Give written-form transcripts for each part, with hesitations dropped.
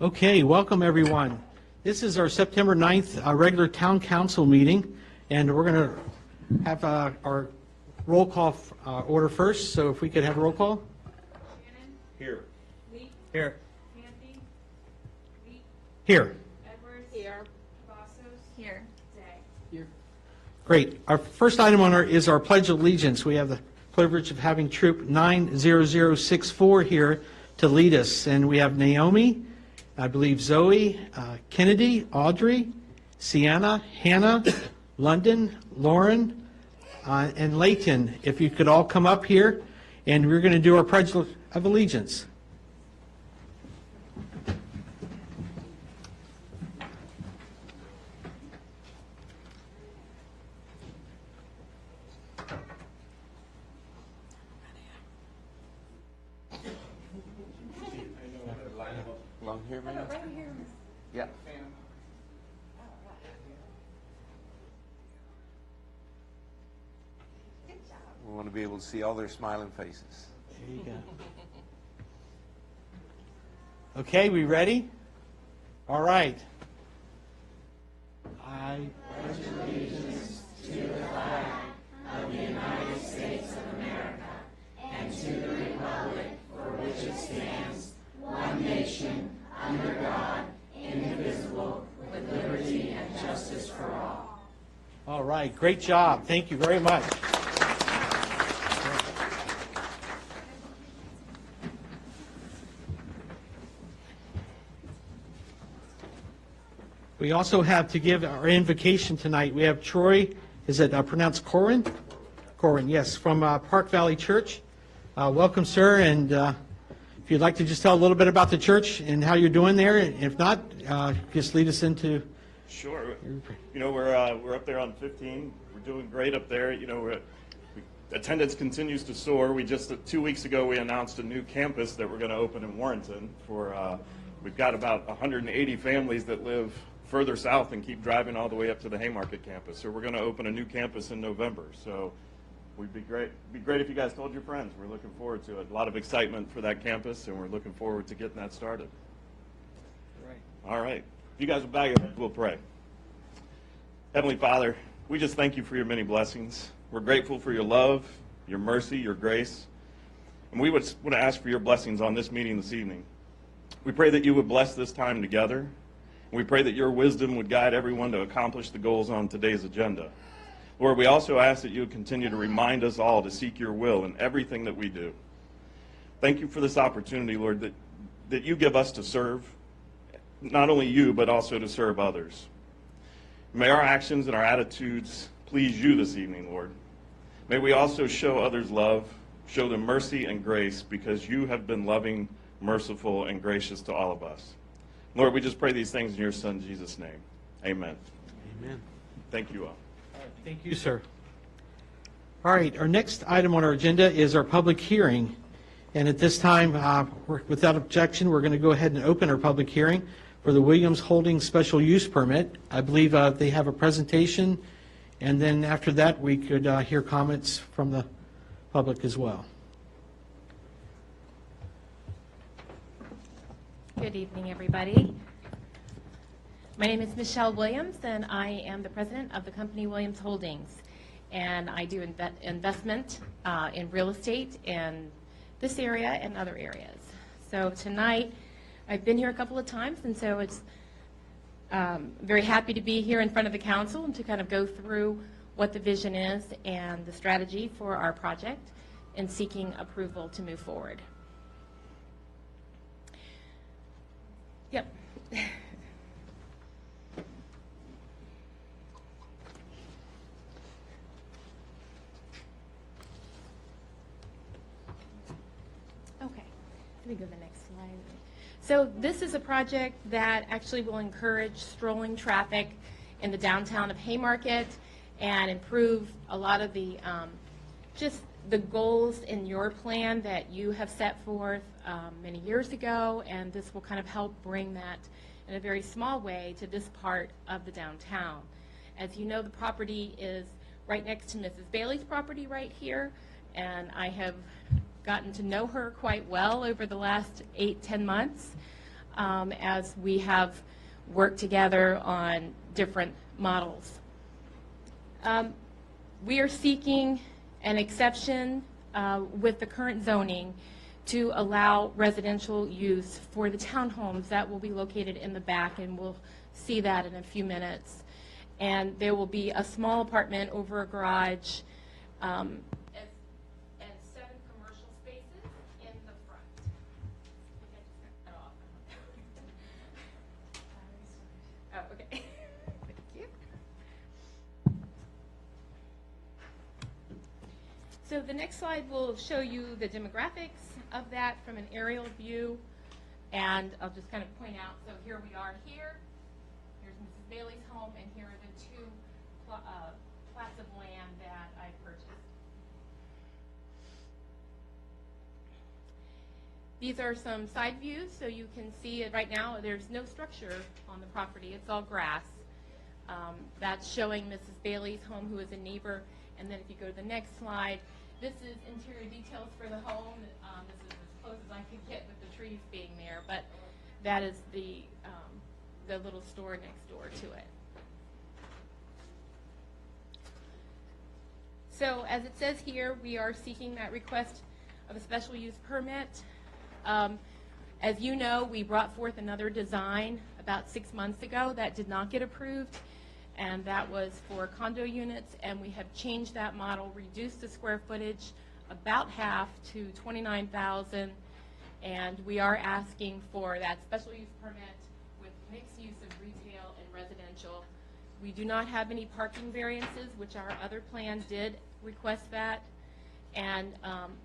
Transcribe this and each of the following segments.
Okay, welcome everyone. This is our September 9th regular town council meeting, and we're going to have our roll call order first. So if we could have a roll call. Shannon? Here. Lee? Here. Kathy? Lee? Here. Edwards? Here. Cavazos? Here. Day? Great. Our first item on is our Pledge of Allegiance. We have the privilege of having Troop 90064 here to lead us, and we have Naomi, I believe Zoe, Kennedy, Audrey, Sienna, Hannah, London, Lauren, and Layton. If you could all come up here, and we're going to do our Pledge of Allegiance. Along here, maybe? Right here. Yeah. We want to be able to see all their smiling faces. There you go. Okay, we ready? All right. I pledge allegiance to the flag of the United States of America and to the republic for which it stands, one nation, under God, indivisible, with liberty and justice for all. All right, great job. Thank you very much. We also have to give our invocation tonight. We have Troy, is it pronounced Corin? Corin, yes, from Park Valley Church. Welcome, sir, and if you'd like to just tell a little bit about the church and how you're doing there. If not, just lead us into... Sure. You know, we're up there on 15. We're doing great up there. You know, attendance continues to soar. We just 2 weeks ago we announced a new campus that we're going to open in Warrenton. We've got about 180 families that live further south and keep driving all the way up to the Haymarket campus. So we're going to open a new campus in November. So it'd be great if you guys told your friends. We're looking forward to it. A lot of excitement for that campus, and we're looking forward to getting that started. Right. All right. If you guys will bow your heads, we'll pray. Heavenly Father, we just thank you for your many blessings. We're grateful for your love, your mercy, your grace. And we would want to ask for your blessings on this meeting this evening. We pray that you would bless this time together. We pray that your wisdom would guide everyone to accomplish the goals on today's agenda. Lord, we also ask that you would continue to remind us all to seek your will in everything that we do. Thank you for this opportunity, Lord, that you give us to serve, not only you, but also to serve others. May our actions and our attitudes please you this evening, Lord. May we also show others love, show them mercy and grace, because you have been loving, merciful, and gracious to all of us. Lord, we just pray these things in your Son, Jesus' name. Amen. Amen. Thank you all. Thank you, sir. All right, our next item on our agenda is our public hearing. And at this time, without objection, we're going to go ahead and open our public hearing for the Williams Holdings Special Use Permit. I believe they have a presentation, and then after that, we could hear comments from the public as well. Good evening, everybody. My name is Michelle Williams, and I am the president of the company Williams Holdings. And I do investment in real estate in this area and other areas. So tonight, I've been here a couple of times, and so it's very happy to be here in front of the council and to kind of go through what the vision is and the strategy for our project and seeking approval to move forward. Yep. Okay, let me go to the next slide. So this is a project that actually will encourage strolling traffic in the downtown of Haymarket and improve a lot of the just the goals in your plan that you have set forth many years ago, and this will kind of help bring that in a very small way to this part of the downtown. As you know, the property is right next to Mrs. Bailey's property right here, and I have gotten to know her quite well over the last 8-10 months. as we have worked together on different models. We are seeking an exception with the current zoning to allow residential use for the townhomes that will be located in the back, and we'll see that in a few minutes. And there will be a small apartment over a garage and 7 commercial spaces in the front. I think I just got cut off. Oh, okay. Thank you. So the next slide will show you the demographics of that from an aerial view. And I'll just kind of point out, so here we are here. Here's Mrs. Bailey's home, and here are the 2 plots of land that I purchased. These are some side views, so you can see it right now. There's no structure on the property. It's all grass. That's showing Mrs. Bailey's home, who is a neighbor. And then if you go to the next slide, this is interior details for the home. This is as close as I could get with the trees being there, but that is the little store next door to it. So as it says here, we are seeking that request of a special use permit. As you know, we brought forth another design about 6 months ago that did not get approved, and that was for condo units, and we have changed that model, reduced the square footage about half to 29,000, and we are asking for that special use permit with mixed use of retail and residential. We do not have any parking variances, which our other plan did request that, and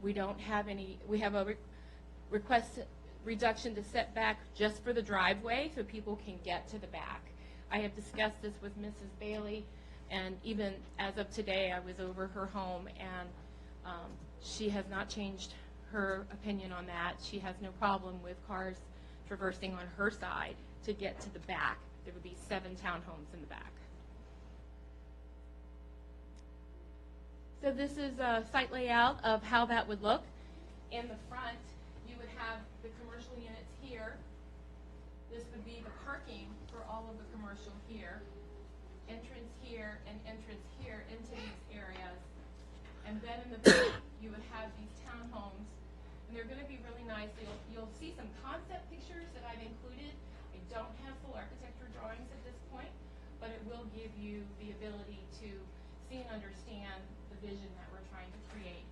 we don't have any. We have a request reduction to setback just for the driveway so people can get to the back. I have discussed this with Mrs. Bailey, and even as of today, I was over her home, and she has not changed her opinion on that. She has no problem with cars traversing on her side to get to the back. There would be 7 townhomes in the back. So this is a site layout of how that would look. In the front, you would have the commercial units here. This would be the parking for all of the commercial here, entrance here, and entrance here into these areas. And then in the back, you would have these townhomes, and they're going to be really nice. You'll see some concept pictures that I've included. I don't have full architecture drawings at this point, but it will give you the ability to see and understand the vision that we're trying to create.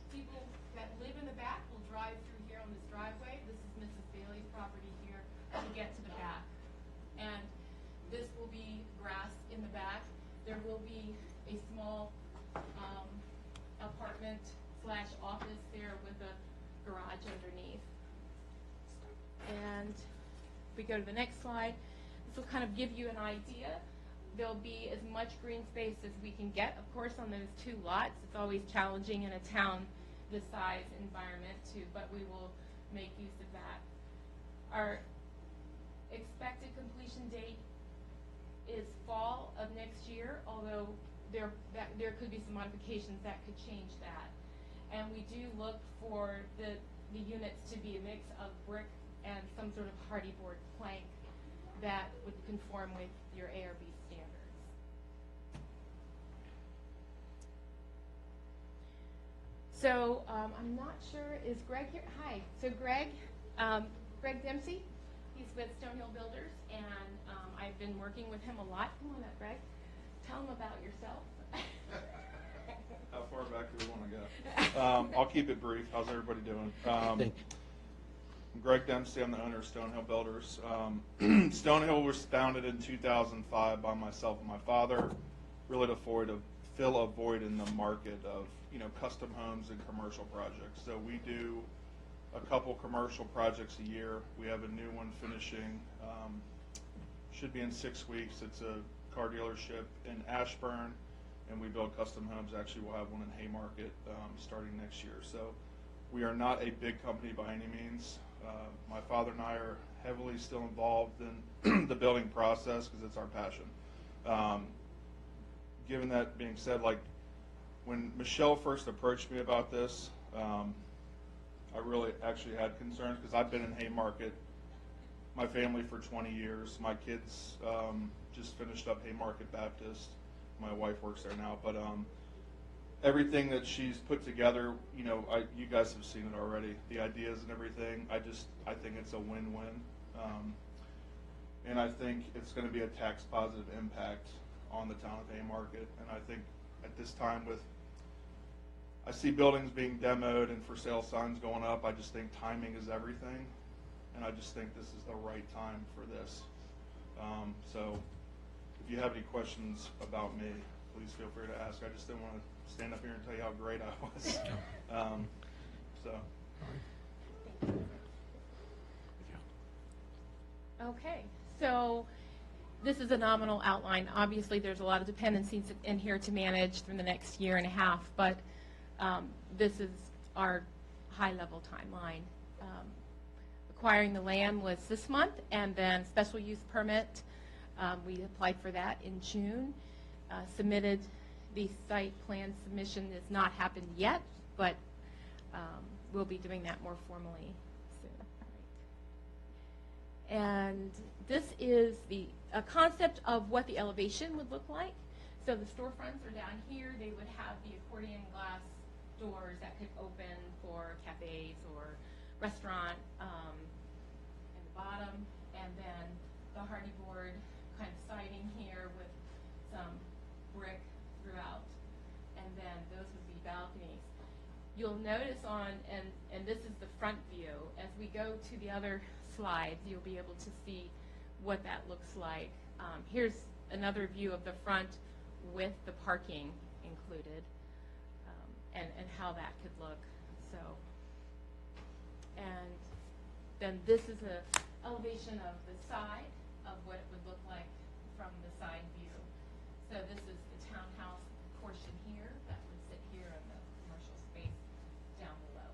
People that live in the back will drive through here on this driveway. This is Mrs. Bailey's property here to get to the back. And this will be grass in the back. There will be a small apartment / office there with a garage underneath. And if we go to the next slide, this will kind of give you an idea. There'll be as much green space as we can get, of course, on those 2 lots. It's always challenging in a town this size environment but we will make use of that. Our expected completion date is fall of next year, although there could be some modifications that could change that. And we do look for the units to be a mix of brick and some sort of hardy board plank that would conform with your ARB standards. So I'm not sure, is Greg here? Hi. So Greg Dempsey, he's with Stonehill Builders, and I've been working with him a lot. Come on up, Greg. Tell him about yourself. How far back do we want to go? I'll keep it brief. How's everybody doing? I'm Greg Dempsey. I'm the owner of Stonehill Builders. Stonehill was founded in 2005 by myself and my father, really to fill a void in the market of custom homes and commercial projects. So we do a couple commercial projects a year. We have a new one finishing, should be in 6 weeks. It's a car dealership in Ashburn, and we build custom homes. Actually, we'll have one in Haymarket starting next year. So we are not a big company by any means. My father and I are heavily still involved in the building process because it's our passion. Given that being said, when Michelle first approached me about this, I really actually had concerns because I've been in Haymarket my family for 20 years. My kids just finished up Haymarket Baptist. My wife works there now, but everything that she's put together, you know, you guys have seen it already. The ideas and everything. I think it's a win-win, and I think it's going to be a tax positive impact on the town of Haymarket. And I think at this time, I see buildings being demoed and for sale signs going up. I just think timing is everything, and I just think this is the right time for this. So if you have any questions about me, please feel free to ask. I just didn't want to stand up here and tell you how great I was. Okay, so this is a nominal outline. Obviously, there's a lot of dependencies in here to manage through the next year and a half, but this is our high-level timeline. Acquiring the land was this month, and then special use permit, we applied for that in June. Submitted the site plan submission has not happened yet, but we'll be doing that more formally soon. And this is a concept of what the elevation would look like. So the storefronts are down here. They would have the accordion glass doors that could open for cafes or restaurant in the bottom, and then the hardy board kind of siding here with some brick throughout, and then those would be balconies. You'll notice and this is the front view. As we go to the other slides, you'll be able to see what that looks like. Here's another view of the front with the parking included, and how that could look. So, and then this is an elevation of the side of what it would look like from the side view. So this is the townhouse portion here that would sit here in the commercial space down below.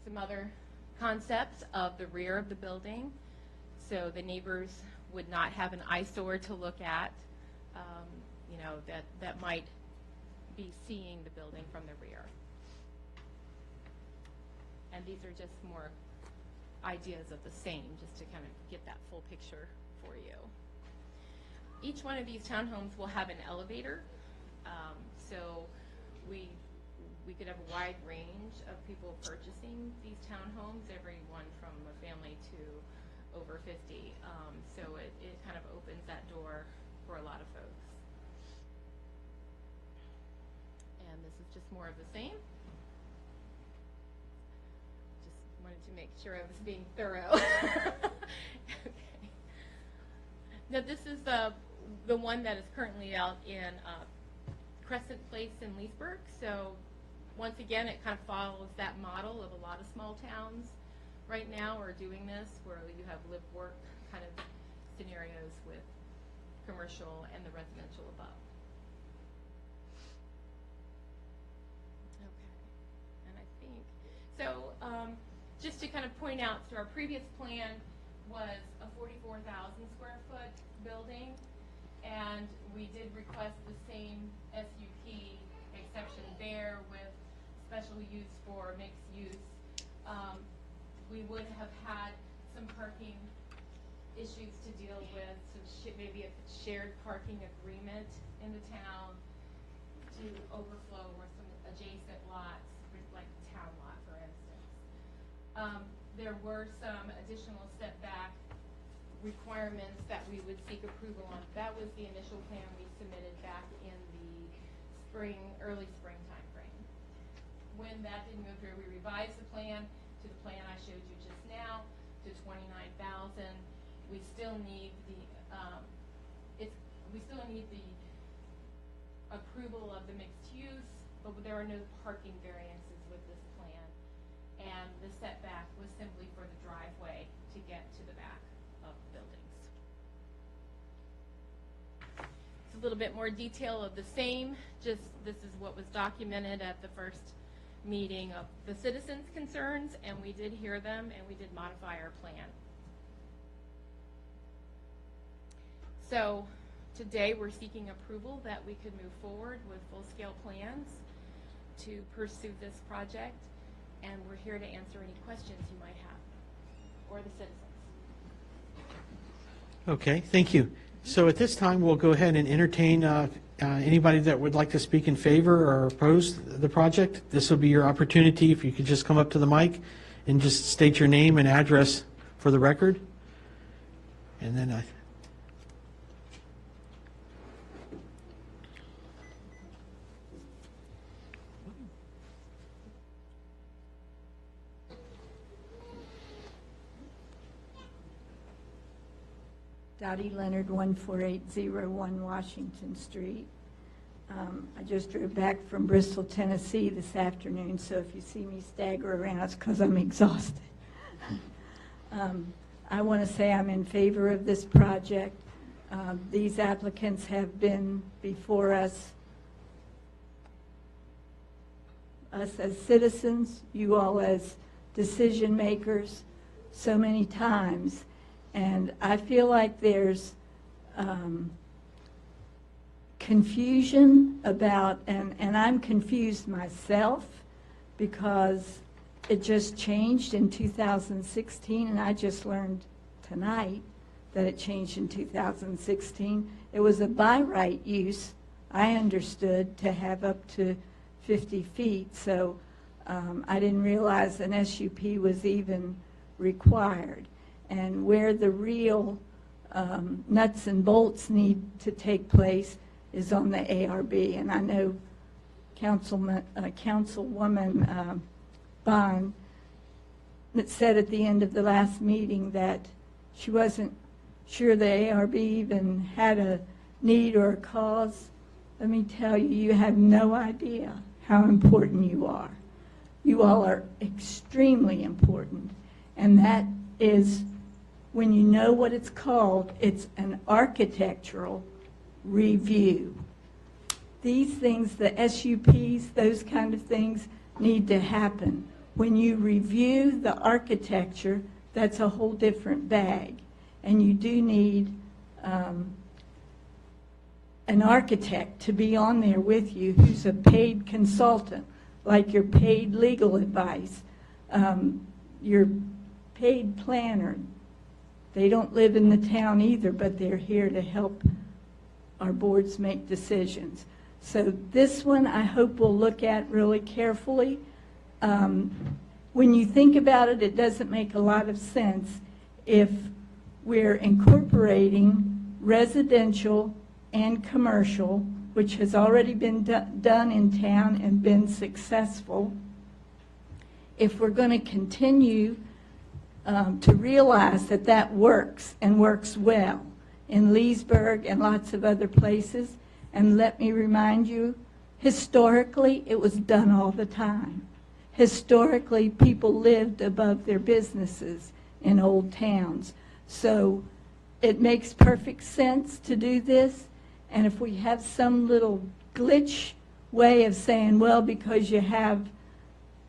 Some other concepts of the rear of the building. So the neighbors would not have an eyesore to look at, you know, that might be seeing the building from the rear. And these are just more ideas of the same, just to kind of get that full picture for you. Each one of these townhomes will have an elevator, so we could have a wide range of people purchasing these townhomes, everyone from a family to over 50. So it kind of opens that door for a lot of folks. And this is just more of the same. Just wanted to make sure I was being thorough. Okay. Now this is the one that is currently out in Crescent Place in Leesburg. So once again, it kind of follows that model of a lot of small towns right now are doing this, where you have live-work kind of scenarios with commercial and the residential above. Okay, and I think, so just to kind of point out, so our previous plan was a 44,000 square foot building, and we did request the same SUP exception there with special use for mixed use. We would have had some parking issues to deal with, so maybe a shared parking agreement in the town to overflow with some adjacent lots, like the town lot, for instance. There were some additional setback requirements that we would seek approval on. That was the initial plan we submitted back in the early spring timeframe. When that didn't go through, we revised the plan to the plan I showed you just now to 29,000. We still need the approval of the mixed use, but there are no parking variances with this plan. And the setback was simply for the driveway to get to the back of buildings. It's a little bit more detail of the same, just this is what was documented at the first meeting of the citizens' concerns, and we did hear them, and we did modify our plan. So today we're seeking approval that we could move forward with full-scale plans to pursue this project. and we're here to answer any questions you might have, or the citizens. Okay, thank you. So at this time, we'll go ahead and entertain anybody that would like to speak in favor or oppose the project. This will be your opportunity, if you could just come up to the mic and just state your name and address for the record. And then Dottie Leonard, 14801 Washington Street. I just drove back from Bristol, Tennessee this afternoon, so if you see me stagger around, it's because I'm exhausted. I want to say I'm in favor of this project. These applicants have been before us as citizens, you all as decision makers, so many times. And I feel like there's confusion about, and I'm confused myself because it just changed in 2016, and I just learned tonight that it changed in 2016. It was a by right use, I understood, to have up to 50 feet, so I didn't realize an SUP was even required. And where the real nuts and bolts need to take place is on the ARB. And I know Councilwoman Bond that said at the end of the last meeting that she wasn't sure the ARB even had a need or a cause. Let me tell you, you have no idea how important you are. You all are extremely important. And that is, when you know what it's called, it's an architectural review. These things, the SUPs, those kind of things, need to happen. When you review the architecture, that's a whole different bag. And you do need an architect to be on there with you who's a paid consultant, like your paid legal advice, your paid planner. They don't live in the town either, but they're here to help our boards make decisions. So this one I hope we'll look at really carefully. When you think about it, it doesn't make a lot of sense if we're incorporating residential and commercial, which has already been done in town and been successful. If we're going to continue to realize that that works and works well in Leesburg and lots of other places. And let me remind you, historically, it was done all the time. Historically, people lived above their businesses in old towns. So it makes perfect sense to do this. And if we have some little glitch way of saying, well, because you have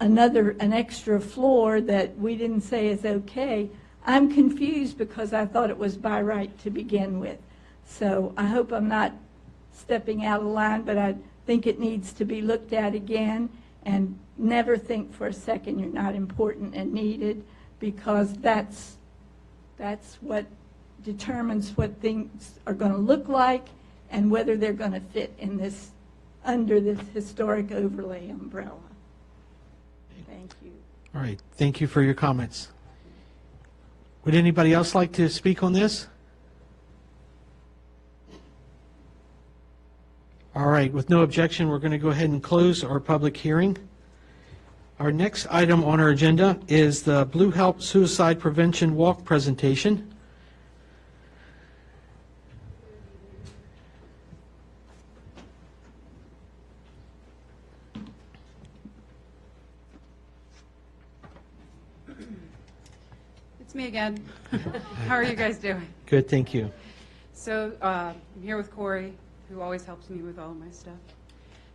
an extra floor that we didn't say is okay, I'm confused because I thought it was by right to begin with. So I hope I'm not stepping out of line, but I think it needs to be looked at again, and never think for a second you're not important and needed, because that's what determines what things are going to look like and whether they're going to fit in this, under this historic overlay umbrella. Thank you. all right, thank you for your comments. Would anybody else like to speak on this? All right, with no objection, we're going to go ahead and close our public hearing. Our next item on our agenda is the Blue Help Suicide Prevention Walk presentation. It's me again. How are you guys doing? Good, thank you. So I'm here with Corey, who always helps me with all of my stuff.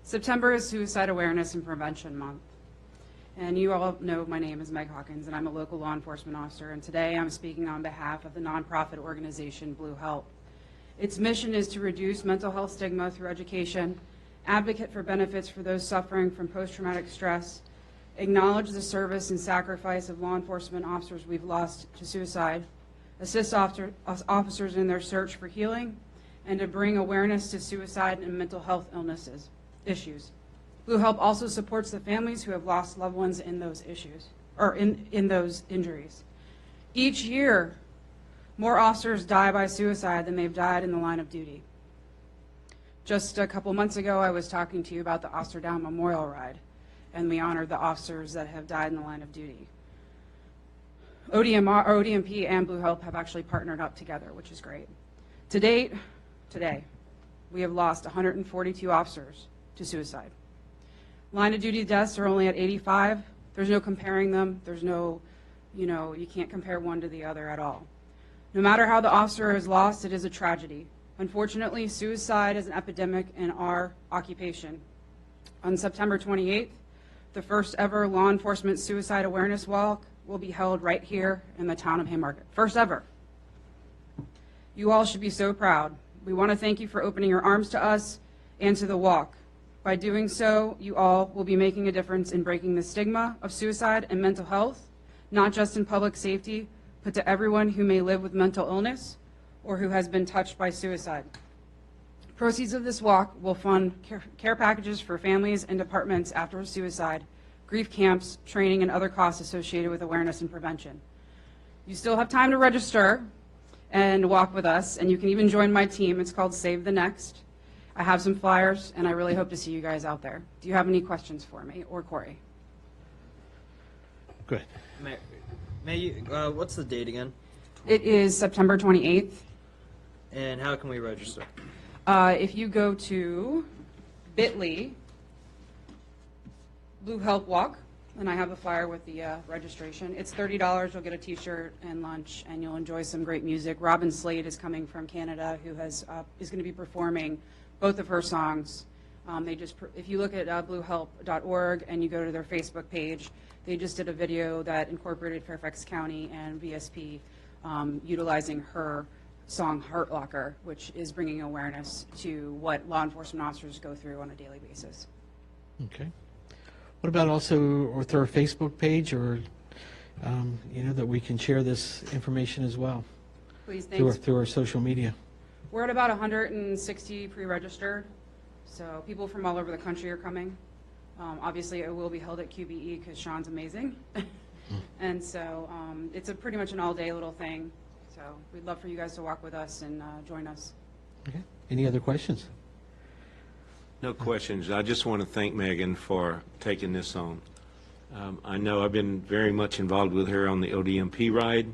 September is Suicide Awareness and Prevention Month. And you all know my name is Meg Hawkins, and I'm a local law enforcement officer. And today I'm speaking on behalf of the nonprofit organization Blue Help. Its mission is to reduce mental health stigma through education, advocate for benefits for those suffering from post-traumatic stress, acknowledge the service and sacrifice of law enforcement officers we've lost to suicide, assist officers in their search for healing, and to bring awareness to suicide and mental health issues. Blue Help also supports the families who have lost loved ones in those issues, or in those injuries. Each year, more officers die by suicide than they've died in the line of duty. Just a couple months ago, I was talking to you about the Officer Down Memorial Ride, and we honored the officers that have died in the line of duty. ODMP and Blue Help have actually partnered up together, which is great. To date, today, we have lost 142 officers to suicide. Line of duty deaths are only at 85. There's no comparing them. There's no, you can't compare one to the other at all. No matter how the officer is lost, it is a tragedy. Unfortunately, suicide is an epidemic in our occupation. On September 28th, the first ever law enforcement suicide awareness walk will be held right here in the town of Haymarket. First ever. You all should be so proud. We want to thank you for opening your arms to us and to the walk. By doing so, you all will be making a difference in breaking the stigma of suicide and mental health, not just in public safety, but to everyone who may live with mental illness or who has been touched by suicide. Proceeds of this walk will fund care packages for families and departments after a suicide, grief camps, training, and other costs associated with awareness and prevention. You still have time to register and walk with us, and you can even join my team. It's called Save the Next. I have some flyers, and I really hope to see you guys out there. Do you have any questions for me or Corey? Good. What's the date again? It is September 28th. And how can we register? If you go to bit.ly, Blue Help Walk, and I have the flyer with the registration. It's $30. You'll get a T-shirt and lunch, and you'll enjoy some great music. Robin Slade is coming from Canada, who is going to be performing both of her songs. If you look at bluehelp.org and you go to their Facebook page, they just did a video that incorporated Fairfax County and VSP, utilizing her song Heart Locker, which is bringing awareness to what law enforcement officers go through on a daily basis. Okay. What about also with our Facebook page, or that we can share this information as well Please, thanks. through our social media? We're at about 160 pre-registered, so people from all over the country are coming. Obviously, it will be held at QBE because Sean's amazing. And so it's pretty much an all-day little thing. So we'd love for you guys to walk with us and join us. Okay. Any other questions? No questions. I just want to thank Megan for taking this on. I know I've been very much involved with her on the ODMP ride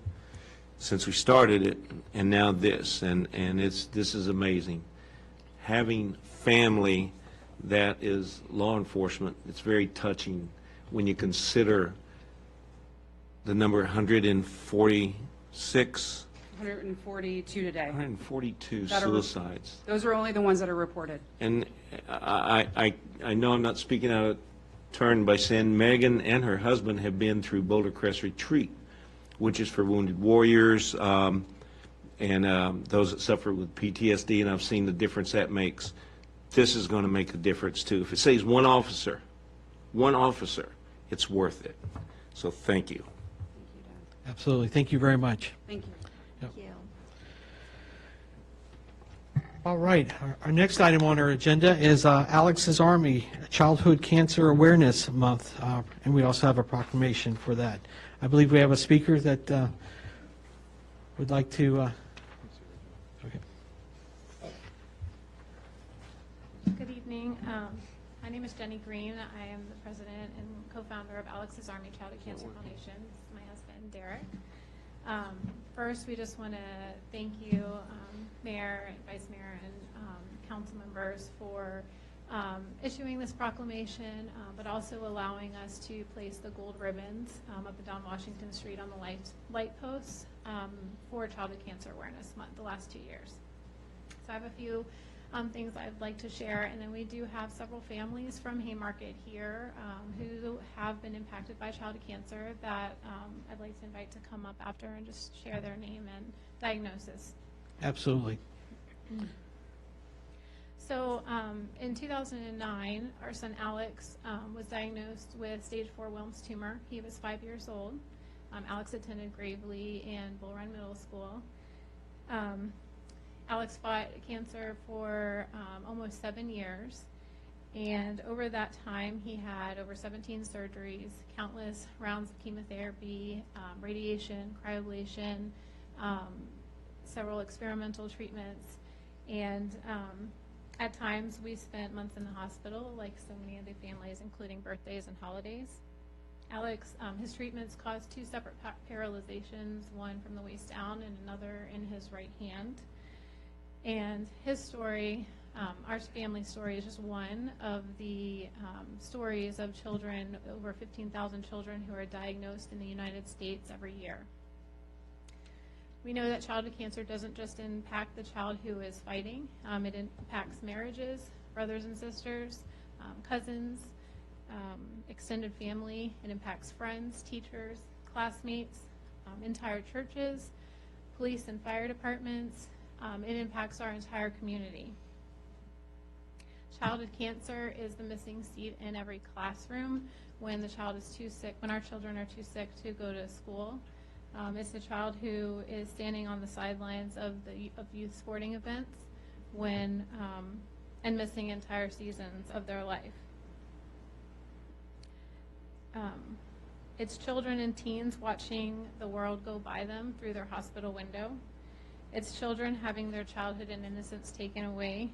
since we started it, and now this, and this is amazing. Having family that is law enforcement, it's very touching when you consider the number 146. 142 today. 142 That are- suicides. Those are only the ones that are reported. And I know I'm not speaking out of turn by saying Megan and her husband have been through Boulder Crest Retreat, which is for wounded warriors and those that suffer with PTSD, and I've seen the difference that makes. This is going to make a difference too. If it saves one officer, it's worth it. So thank you. Thank you, Dad. Absolutely. Thank you very much. Thank you. Thank you. All right. Our next item on our agenda is Alex's Army Childhood Cancer Awareness Month, and we also have a proclamation for that. I believe we have a speaker that would like to. Okay. Good evening. My name is Jenny Green. I am the president and co-founder of Alex's Army Childhood Cancer Foundation. This is my husband, Derek. First, we just want to thank you, Mayor, and Vice Mayor, and council members for issuing this proclamation, but also allowing us to place the gold ribbons up and down Washington Street on the light posts for Childhood Cancer Awareness Month the last 2 years. So I have a few things I'd like to share, and then we do have several families from Haymarket here who have been impacted by childhood cancer that I'd like to invite to come up after and just share their name and diagnosis. Absolutely. So in 2009, our son Alex was diagnosed with stage 4 Wilms tumor. He was 5 years old. Alex attended Gravely and Bull Run Middle School. Alex fought cancer for almost 7 years. And over that time, he had over 17 surgeries, countless rounds of chemotherapy, radiation, cryoablation, several experimental treatments. And at times, we spent months in the hospital, like so many of the families, including birthdays and holidays. Alex, his treatments caused 2 separate paralyzations, one from the waist down and another in his right hand. And his story, our family story, is just one of the stories of children, over 15,000 children who are diagnosed in the United States every year. We know that childhood cancer doesn't just impact the child who is fighting. It impacts marriages, brothers and sisters, cousins, extended family. It impacts friends, teachers, classmates, entire churches, police and fire departments. It impacts our entire community. Childhood cancer is the missing seat in every classroom when the child is too sick, when our children are too sick to go to school. It's the child who is standing on the sidelines of youth sporting events when and missing entire seasons of their life. It's children and teens watching the world go by them through their hospital window. It's children having their childhood and innocence taken away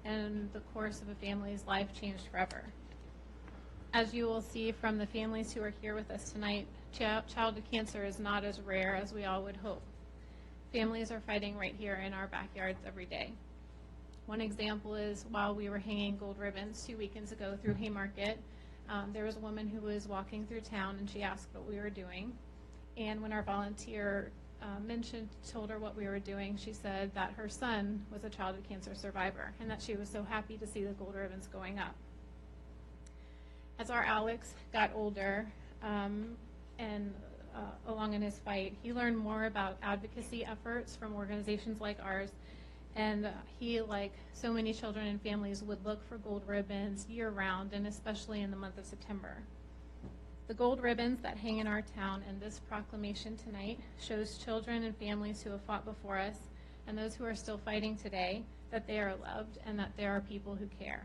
and the course of a family's life changed forever. As you will see from the families who are here with us tonight, childhood cancer is not as rare as we all would hope. Families are fighting right here in our backyards every day. One example is while we were hanging gold ribbons 2 weekends ago through Haymarket, there was a woman who was walking through town and she asked what we were doing. And when our volunteer told her what we were doing, she said that her son was a childhood cancer survivor and that she was so happy to see the gold ribbons going up. As our Alex got older and along in his fight, he learned more about advocacy efforts from organizations like ours, and he, like so many children and families, would look for gold ribbons year-round, and especially in the month of September. The gold ribbons that hang in our town and this proclamation tonight shows children and families who have fought before us and those who are still fighting today that they are loved and that there are people who care.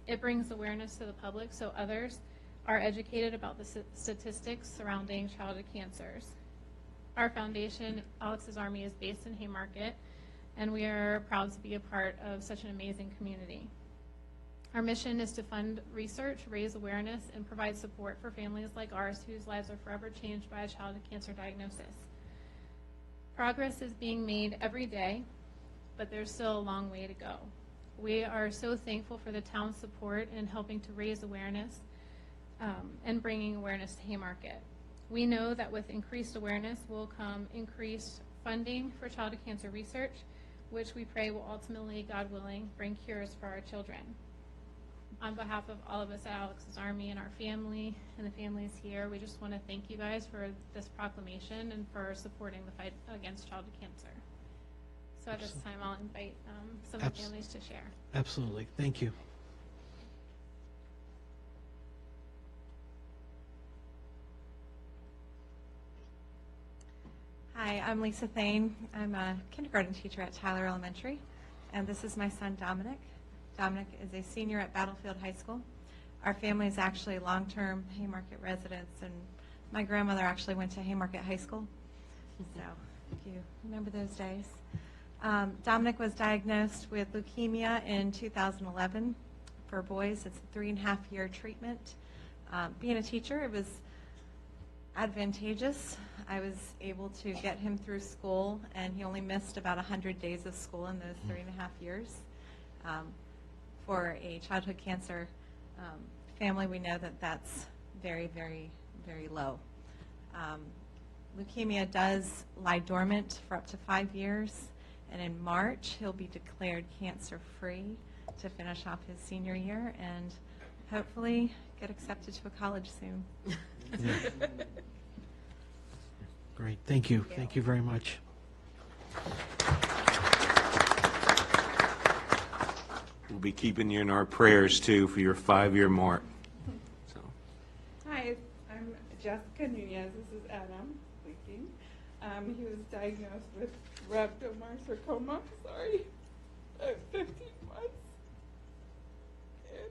It brings awareness to the public so others are educated about the statistics surrounding childhood cancers. Our foundation, Alex's Army, is based in Haymarket, and we are proud to be a part of such an amazing community. Our mission is to fund research, raise awareness, and provide support for families like ours whose lives are forever changed by a childhood cancer diagnosis. Progress is being made every day, but there's still a long way to go. We are so thankful for the town's support in helping to raise awareness and bringing awareness to Haymarket. We know that with increased awareness will come increased funding for childhood cancer research, which we pray will ultimately, God willing, bring cures for our children. On behalf of all of us at Alex's Army and our family and the families here, we just want to thank you guys for this proclamation and for supporting the fight against childhood cancer. So at this time, I'll invite some of the families to share. Absolutely. Thank you. Hi, I'm Lisa Thane. I'm a kindergarten teacher at Tyler Elementary, and this is my son, Dominic. Dominic is a senior at Battlefield High School. Our family is actually long-term Haymarket residents, and my grandmother actually went to Haymarket High School, so if you remember those days. Dominic was diagnosed with leukemia in 2011. For boys, it's a 3.5-year treatment. Being a teacher, it was advantageous. I was able to get him through school, and he only missed about 100 days of school in those 3.5 years. For a childhood cancer family, we know that that's very, very, very low. Leukemia does lie dormant for up to 5 years, and in March, he'll be declared cancer-free to finish off his senior year and hopefully get accepted to a college soon. Great. Thank you. Thank you very much. We'll be keeping you in our prayers too for your 5-year mark. So, Hi, I'm Jessica Nunez. This is Adam speaking. He was diagnosed with rhabdomyosarcoma, at 15 months. And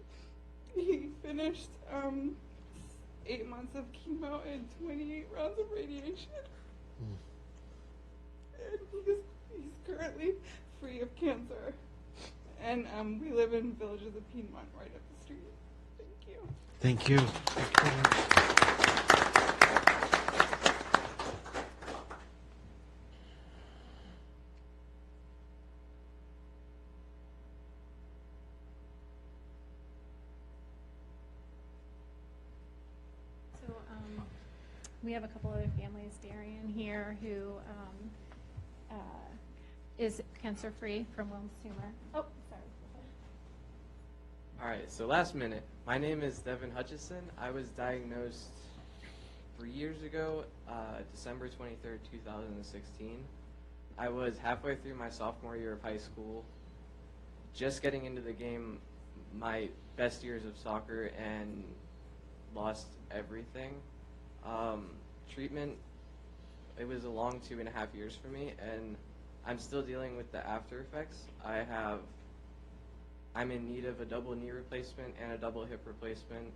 he finished 8 months of chemo and 28 rounds of radiation. And he's currently free of cancer. And we live in Villages of Piedmont, right up the street. Thank you. Thank you. So we have a couple other families, Darian here, who is cancer-free from Wilms tumor. Oh, sorry. All right, so last minute. My name is Devin Hutchison. I was diagnosed 3 years ago, December 23rd, 2016. I was halfway through my sophomore year of high school, just getting into the game, my best years of soccer, and lost everything. Treatment, it was a long 2.5 years for me, and I'm still dealing with the after effects. I'm in need of a double knee replacement and a double hip replacement.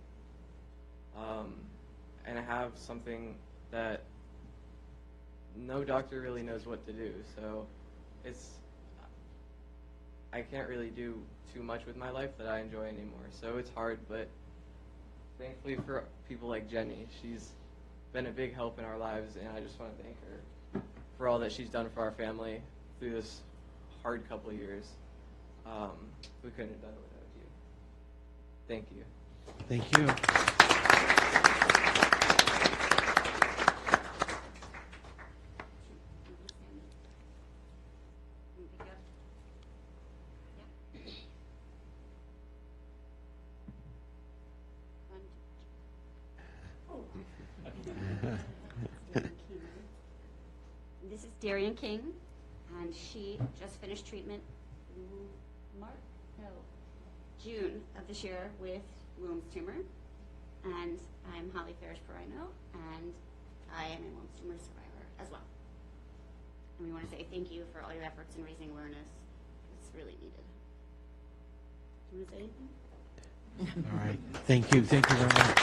And I have something that no doctor really knows what to do. So I can't really do too much with my life that I enjoy anymore. So it's hard, but thankfully for people like Jenny, she's been a big help in our lives, and I just want to thank her for all that she's done for our family through this hard couple of years. We couldn't have done it without you. Thank you. Thank you. This is Darian King, and she just finished treatment June of this year with Wilms tumor. And I'm Holly Farish-Perino, and I am a Wilms tumor survivor as well. And we want to say thank you for all your efforts in raising awareness. It's really needed. Do you want to say anything? All right. Thank you. Thank you very much.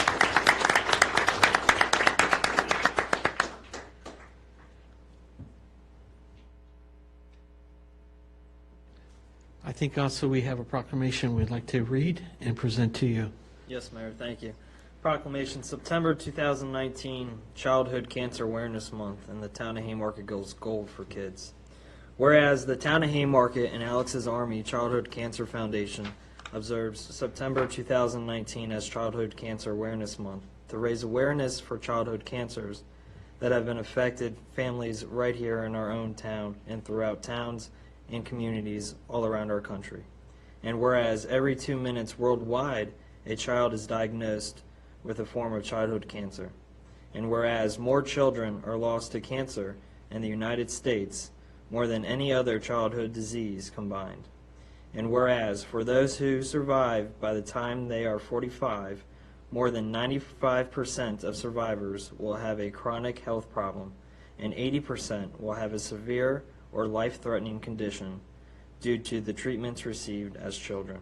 I think also we have a proclamation we'd like to read and present to you. Yes, Mayor, thank you. Proclamation, September 2019, Childhood Cancer Awareness Month, and the Town of Haymarket goes gold for kids. Whereas the Town of Haymarket and Alex's Army Childhood Cancer Foundation observes September 2019 as Childhood Cancer Awareness Month to raise awareness for childhood cancers that have been affected families right here in our own town and throughout towns and communities all around our country. And whereas every 2 minutes worldwide, a child is diagnosed with a form of childhood cancer. And whereas more children are lost to cancer in the United States more than any other childhood disease combined. And whereas for those who survive by the time they are 45, more than 95% of survivors will have a chronic health problem, and 80% will have a severe or life-threatening condition due to the treatments received as children.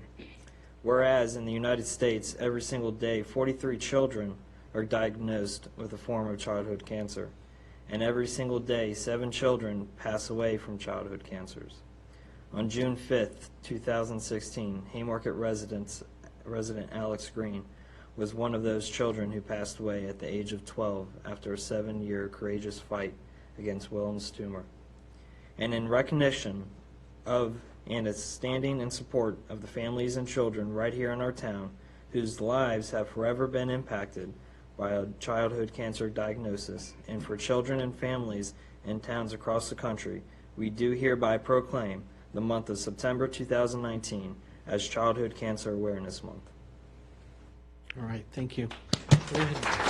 Whereas in the United States, every single day, 43 children are diagnosed with a form of childhood cancer, and every single day, 7 children pass away from childhood cancers. On June 5th, 2016, Haymarket resident Alex Green was one of those children who passed away at the age of 12 after a 7-year courageous fight against Wilms tumor. And in recognition of and as standing in support of the families and children right here in our town whose lives have forever been impacted by a childhood cancer diagnosis, and for children and families in towns across the country, we do hereby proclaim the month of September 2019 as Childhood Cancer Awareness Month. All right. Thank you. Go ahead.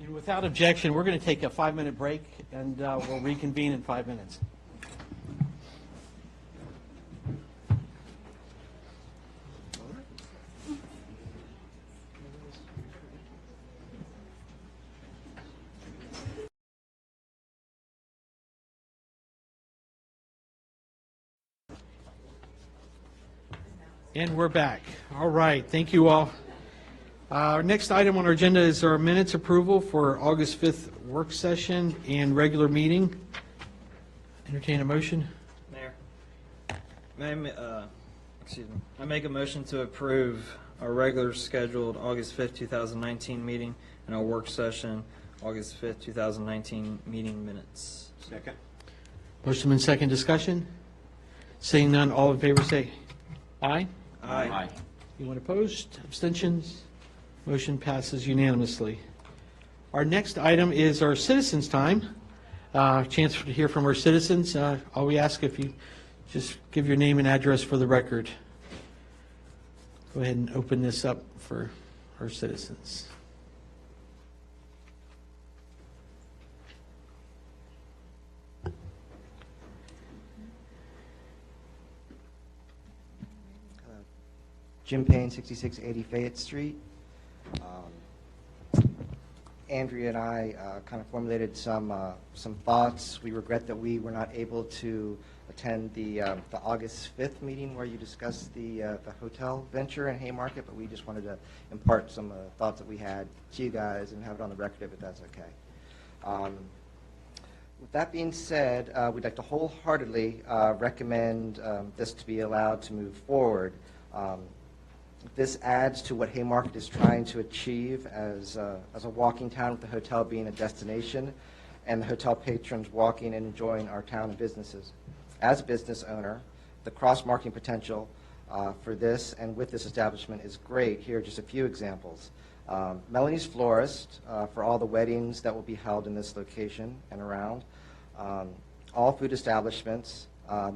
And without objection, we're going to take a 5-minute break, and we'll reconvene in 5 minutes. And we're back. All right, thank you all. Our next item on our agenda is our minutes approval for August 5th work session and regular meeting. Entertain a motion. Mayor, I make a motion to approve our regular scheduled August 5th, 2019 meeting and our work session August 5th, 2019 meeting minutes. Second. Motion and second discussion. Seeing none, all in favor say aye. Aye. Anyone opposed? Abstentions? Motion passes unanimously. Our next item is our citizens' time. Chance to hear from our citizens. All we ask if you just give your name and address for the record. Go ahead and open this up for our citizens. Jim Payne, 6680 Fayette Street. Andrea and I kind of formulated some thoughts. We regret that we were not able to attend the August 5th meeting where you discussed the hotel venture in Haymarket, but we just wanted to impart some thoughts that we had to you guys and have it on the record if that's okay. With that being said, we'd like to wholeheartedly recommend this to be allowed to move forward. This adds to what Haymarket is trying to achieve as a walking town, with the hotel being a destination and the hotel patrons walking and enjoying our town and businesses. As a business owner, the cross-marketing potential for this and with this establishment is great. Here are just a few examples. Melanie's Florist for all the weddings that will be held in this location and around. All food establishments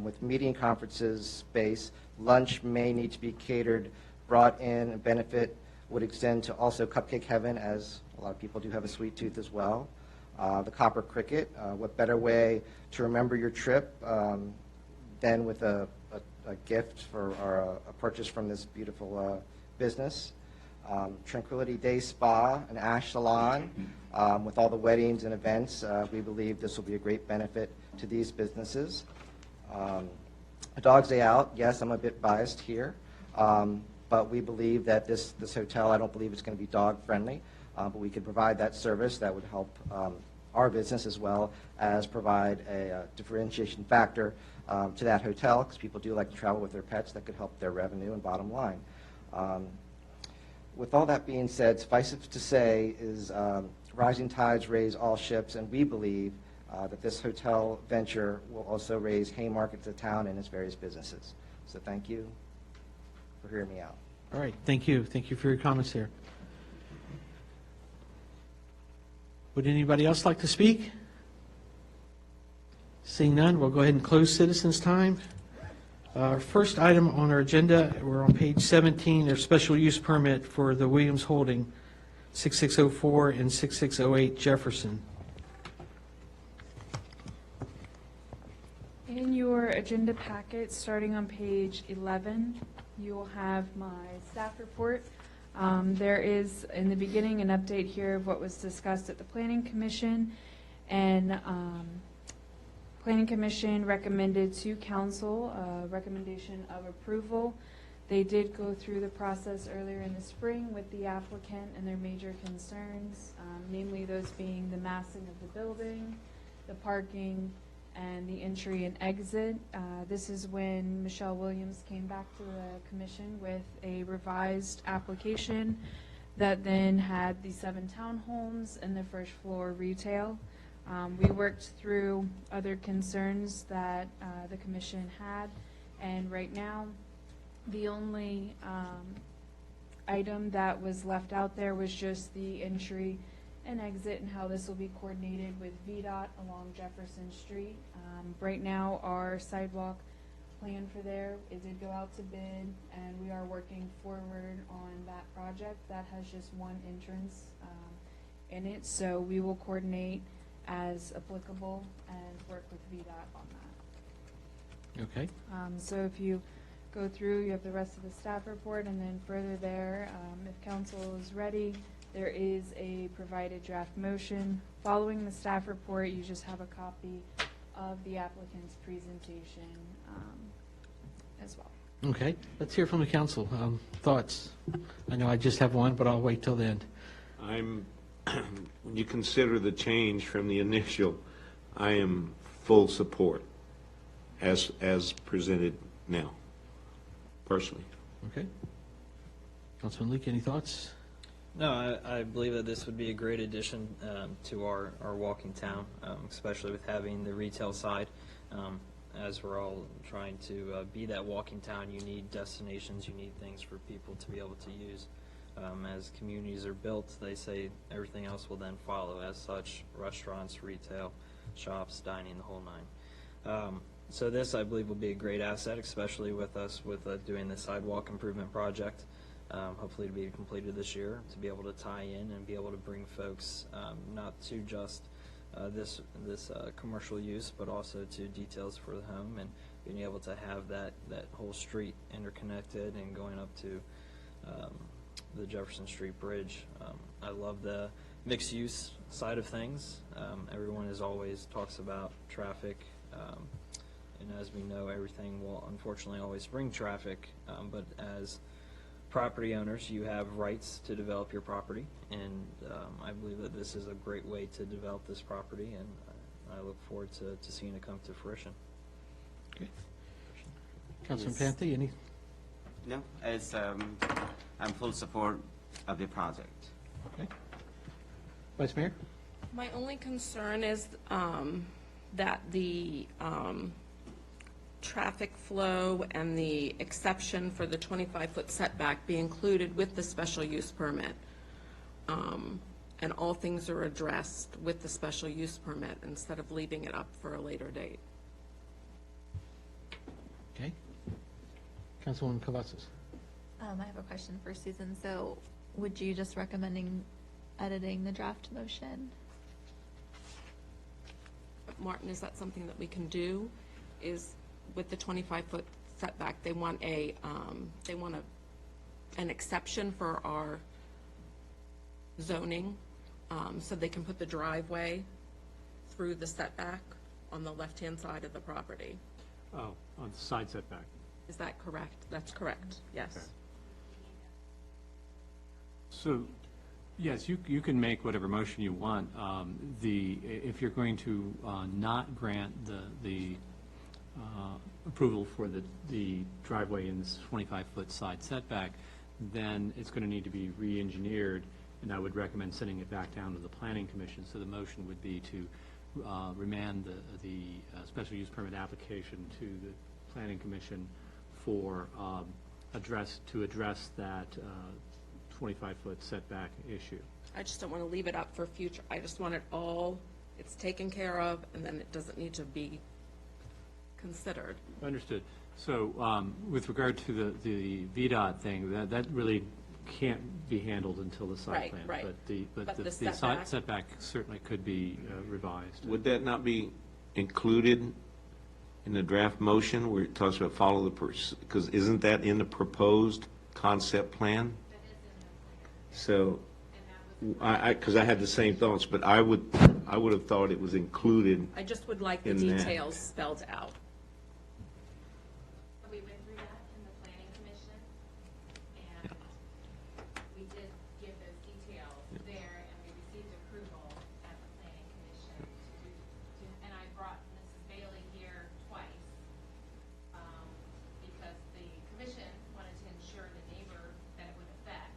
with meeting conferences space. Lunch may need to be catered, brought in, and benefit would extend to also Cupcake Heaven, as a lot of people do have a sweet tooth as well. The Copper Cricket, what better way to remember your trip than with a gift for or a purchase from this beautiful business. Tranquility Day Spa, an Ash Salon, with all the weddings and events. We believe this will be a great benefit to these businesses. A Dog's Day Out, yes, I'm a bit biased here. But we believe that this hotel, I don't believe it's going to be dog-friendly, but we could provide that service that would help our business as well as provide a differentiation factor to that hotel, because people do like to travel with their pets. That could help their revenue and bottom line. With all that being said, suffice it to say is rising tides raise all ships, and we believe that this hotel venture will also raise Haymarket to the town and its various businesses. So thank you for hearing me out. All right, thank you. Thank you for your comments here. Would anybody else like to speak? Seeing none, we'll go ahead and close citizens' time. Our first item on our agenda, we're on page 17, their special use permit for the Williams Holding, 6604 and 6608 Jefferson. In your agenda packet, starting on page 11, you will have my staff report. There is, in the beginning, an update here of what was discussed at the Planning Commission and Planning Commission recommended to council a recommendation of approval. They did go through the process earlier in the spring with the applicant and their major concerns, namely those being the massing of the building, the parking, and the entry and exit. This is when Michelle Williams came back to the commission with a revised application that then had the 7 townhomes and the first floor retail. We worked through other concerns that the commission had, and right now, the only item that was left out there was just the entry and exit and how this will be coordinated with VDOT along Jefferson Street. Right now, our sidewalk plan for there, it did go out to bid, and we are working forward on that project. That has just one entrance in it, so we will coordinate as applicable and work with VDOT on that. Okay. So if you go through, you have the rest of the staff report, and then further there, if council is ready, there is a provided draft motion. Following the staff report, you just have a copy of the applicant's presentation as well. Okay, let's hear from the council. Thoughts? I know I just have one, but I'll wait till the end. When you consider the change from the initial, I am full support as presented now, personally. Okay. Councilman Leake, any thoughts? No, I believe that this would be a great addition to our walking town, especially with having the retail side. As we're all trying to be that walking town, you need destinations, you need things for people to be able to use. As communities are built, they say everything else will then follow. As such, restaurants, retail, shops, dining, the whole nine. So this, I believe, will be a great asset, especially with us doing the sidewalk improvement project. Hopefully to be completed this year, to be able to tie in and be able to bring folks not to just this commercial use, but also to details for the home, and being able to have that whole street interconnected and going up to the Jefferson Street Bridge. I love the mixed use side of things. Everyone always talks about traffic, and as we know, everything will unfortunately always bring traffic, but as property owners, you have rights to develop your property, and I believe that this is a great way to develop this property, and I look forward to seeing it come to fruition. Okay. Councilman Panthy, any? No, I'm full support of the project. Okay. Vice Mayor? My only concern is that the traffic flow and the exception for the 25-foot setback be included with the special use permit. And all things are addressed with the special use permit instead of leaving it up for a later date. Okay. Councilwoman Cavazos. I have a question for Susan. So would you just recommending editing the draft motion? Martin, is that something that we can do? Is with the 25-foot setback, they want an exception for our zoning, so they can put the driveway through the setback on the left-hand side of the property. Oh, on the side setback. Is that correct? That's correct, yes. Okay. So, yes, you can make whatever motion you want. If you're going to not grant the approval for the driveway in this 25-foot side setback, then it's going to need to be re-engineered, and I would recommend sending it back down to the Planning Commission. So the motion would be to remand the special use permit application to the Planning Commission for to address that 25-foot setback issue. I just don't want to leave it up for future. I just want it all, it's taken care of, and then it doesn't need to be considered. Understood. So with regard to the VDOT thing, that really can't be handled until the site plan. Right. But the the site setback certainly could be revised. Would that not be included in the draft motion where it talks about follow the because isn't that in the proposed concept plan? So, because I had the same thoughts, but I I would have thought it was included. I just would like the In that. details spelled out. We went through that in the planning commission, and we did give those details there, and we received approval at the planning commission and I brought Mrs. Bailey here twice, because the commission wanted to ensure the neighbor that it would affect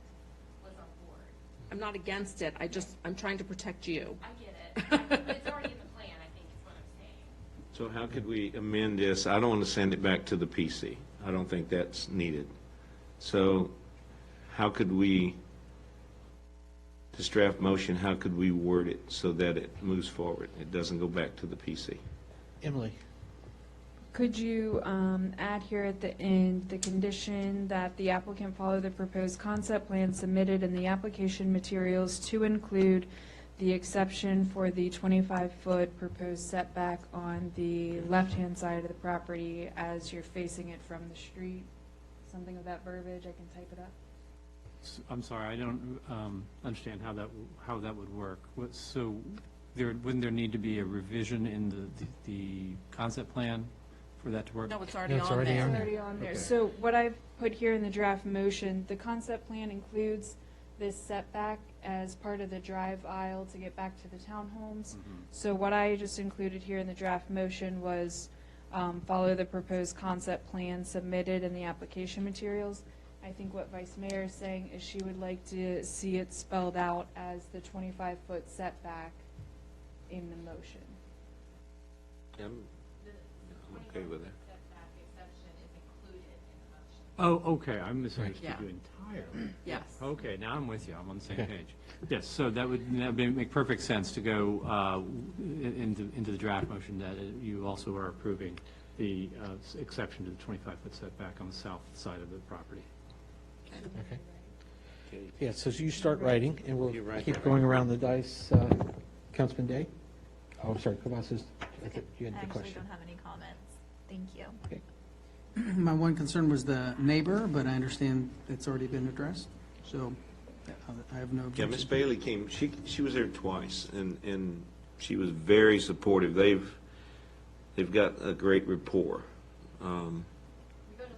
was on board. I'm not against it, I'm trying to protect you. I get it, but it's already in the plan, I think is what I'm saying. So how could we amend this? I don't want to send it back to the PC. I don't think that's needed. So how could we, this draft motion, how could we word it so that it moves forward? It doesn't go back to the PC. Emily? Could you add here at the end the condition that the applicant follow the proposed concept plan submitted in the application materials to include the exception for the 25-foot proposed setback on the left-hand side of the property as you're facing it from the street? Something of that verbiage, I can type it up. I'm sorry, I don't understand how that would work. So wouldn't there need to be a revision in the concept plan for that to work? No, it's already No, it's on already there. on It's there. already on there. Okay. So what I've put here in the draft motion, the concept plan includes this setback as part of the drive aisle to get back to the townhomes. So what I just included here in the draft motion was follow the proposed concept plan submitted in the application materials. I think what Vice Mayor is saying is she would like to see it spelled out as the 25-foot setback in the motion. I'm okay with that. Setback exception is included in the motion. Oh, okay, I misunderstood Yeah. you entirely. Yes. Okay, now I'm with you, I'm on the same Okay. page. Yes, so that would make perfect sense to go into the draft motion that you also are approving the exception to the 25-foot setback on the south side of the property. Okay. Yeah, so you start writing, and we'll You write keep that. going around the dice. Councilman Day? Oh, sorry, Kavasis, I think you had I the actually question. don't have any comments. Thank you. Okay. My one concern was the neighbor, but I understand it's already been addressed, so I have no Yeah, objection. Miss Bailey came, she was there twice, and she was very supportive. They've got a great rapport. We go to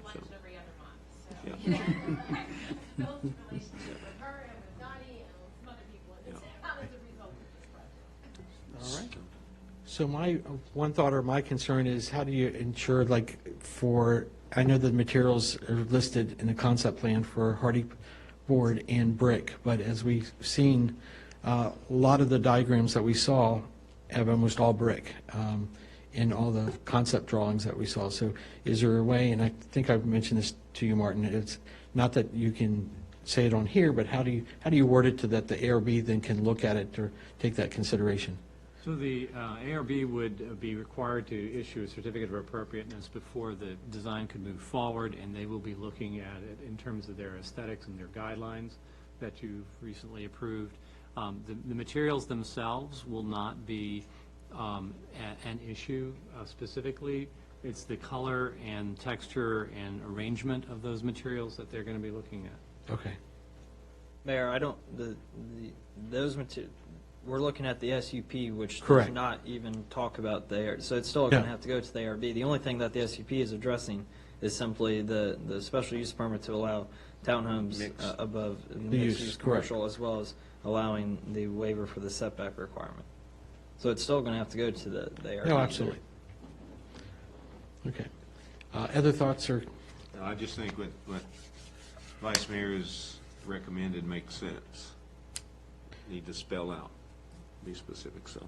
lunch every other month, so. Yeah. Built a relationship with her and with Donnie and with some other people in the town as a result of this project. All right. So my one thought or my concern is how do you ensure, like, I know the materials are listed in the concept plan for hardy board and brick, but as we've seen, a lot of the diagrams that we saw have almost all brick in all the concept drawings that we saw. So is there a way, and I think I've mentioned this to you, Martin, it's not that you can say it on here, but how do you word it to that the ARB then can look at it or take that consideration? So the ARB would be required to issue a certificate of appropriateness before the design could move forward, and they will be looking at it in terms of their aesthetics and their guidelines that you've recently approved. The materials themselves will not be an issue specifically. It's the color and texture and arrangement of those materials that they're going to be looking at. Okay. Mayor, I don't, those materials, we're looking at the SUP, which Correct. does not even talk about the, so it's still going to Yeah. have to go to the ARB. The only thing that the SUP is addressing is simply the special use permit to allow townhomes Mixed. above use, mixed-use correct. commercial, as well as allowing the waiver for the setback requirement. So it's still going to have to go to the ARB. No, absolutely. Okay. Other thoughts or, I just think what Vice Mayor has recommended makes sense. Need to spell out, be specific, so.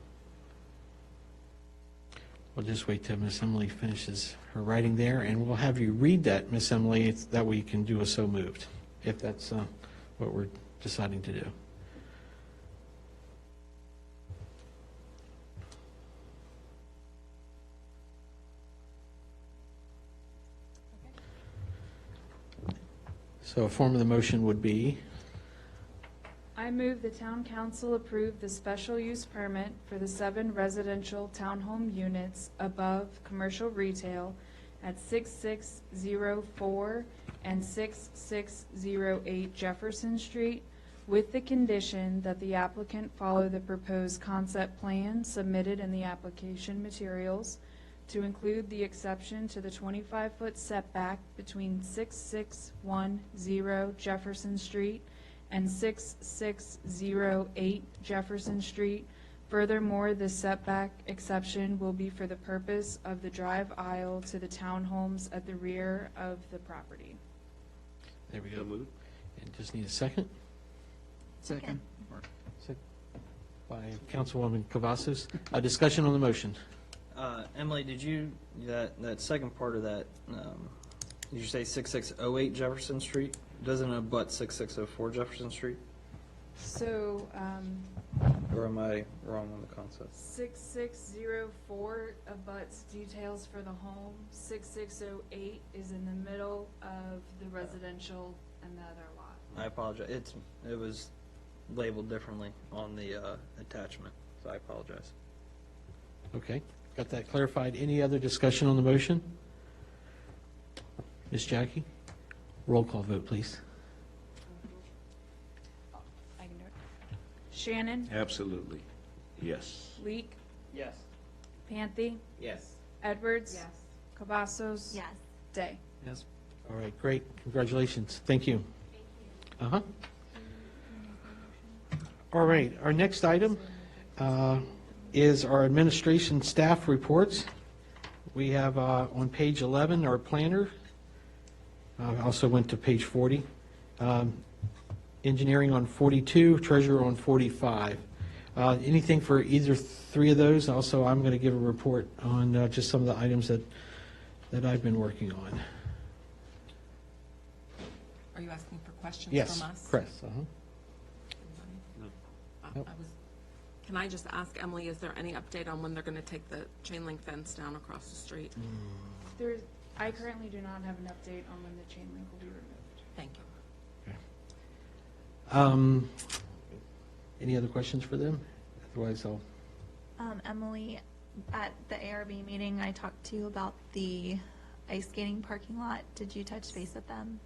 we'll just wait till Miss Emily finishes her writing there, and we'll have you read that, Miss Emily, that we can do a so moved, if that's what we're deciding to do. So a form of the motion would be, I move the town council approve the special use permit for the 7 residential townhome units above commercial retail at 6604 and 6608 Jefferson Street with the condition that the applicant follow the proposed concept plan submitted in the application materials to include the exception to the 25-foot setback between 6610 Jefferson Street and 6608 Jefferson Street. Furthermore, the setback exception will be for the purpose of the drive aisle to the townhomes at the rear of the property. There we go. And just need a second. Second. By Councilwoman Cavazos. A discussion on the motion. Emily, did you, that second part of that, did you say 6608 Jefferson Street? Doesn't it abut 6604 Jefferson Street? So, Or am I wrong on the concept? 6604 abuts details for the home. 6608 is in the middle of the residential and the other lot. I apologize. It was labeled differently on the attachment, so I apologize. Okay, got that clarified. Any other discussion on the motion? Ms. Jackie? Roll call vote, please. Shannon? Absolutely. Yes. Leek? Yes. Panthy? Yes. Edwards? Yes. Cavazos? Yes. Day? Yes. All right, great. Congratulations. Thank you. Uh-huh. All right, our next item is our administration staff reports. We have on page 11 our planner. I also went to page 40. Engineering on 42, treasurer on 45. Anything for either three of those? Also, I'm going to give a report on just some of the items that I've been working on. Are you asking for questions Yes, from us? Chris. Uh-huh. Nope. Can I just ask Emily, is there any update on when they're going to take the chain link fence down across the street? I currently do not have an update on when the chain link will be removed. Thank you. Any other questions for them? Otherwise, I'll. Emily, at the ARB meeting, I talked to you about the ice skating parking lot. Did you touch base with them?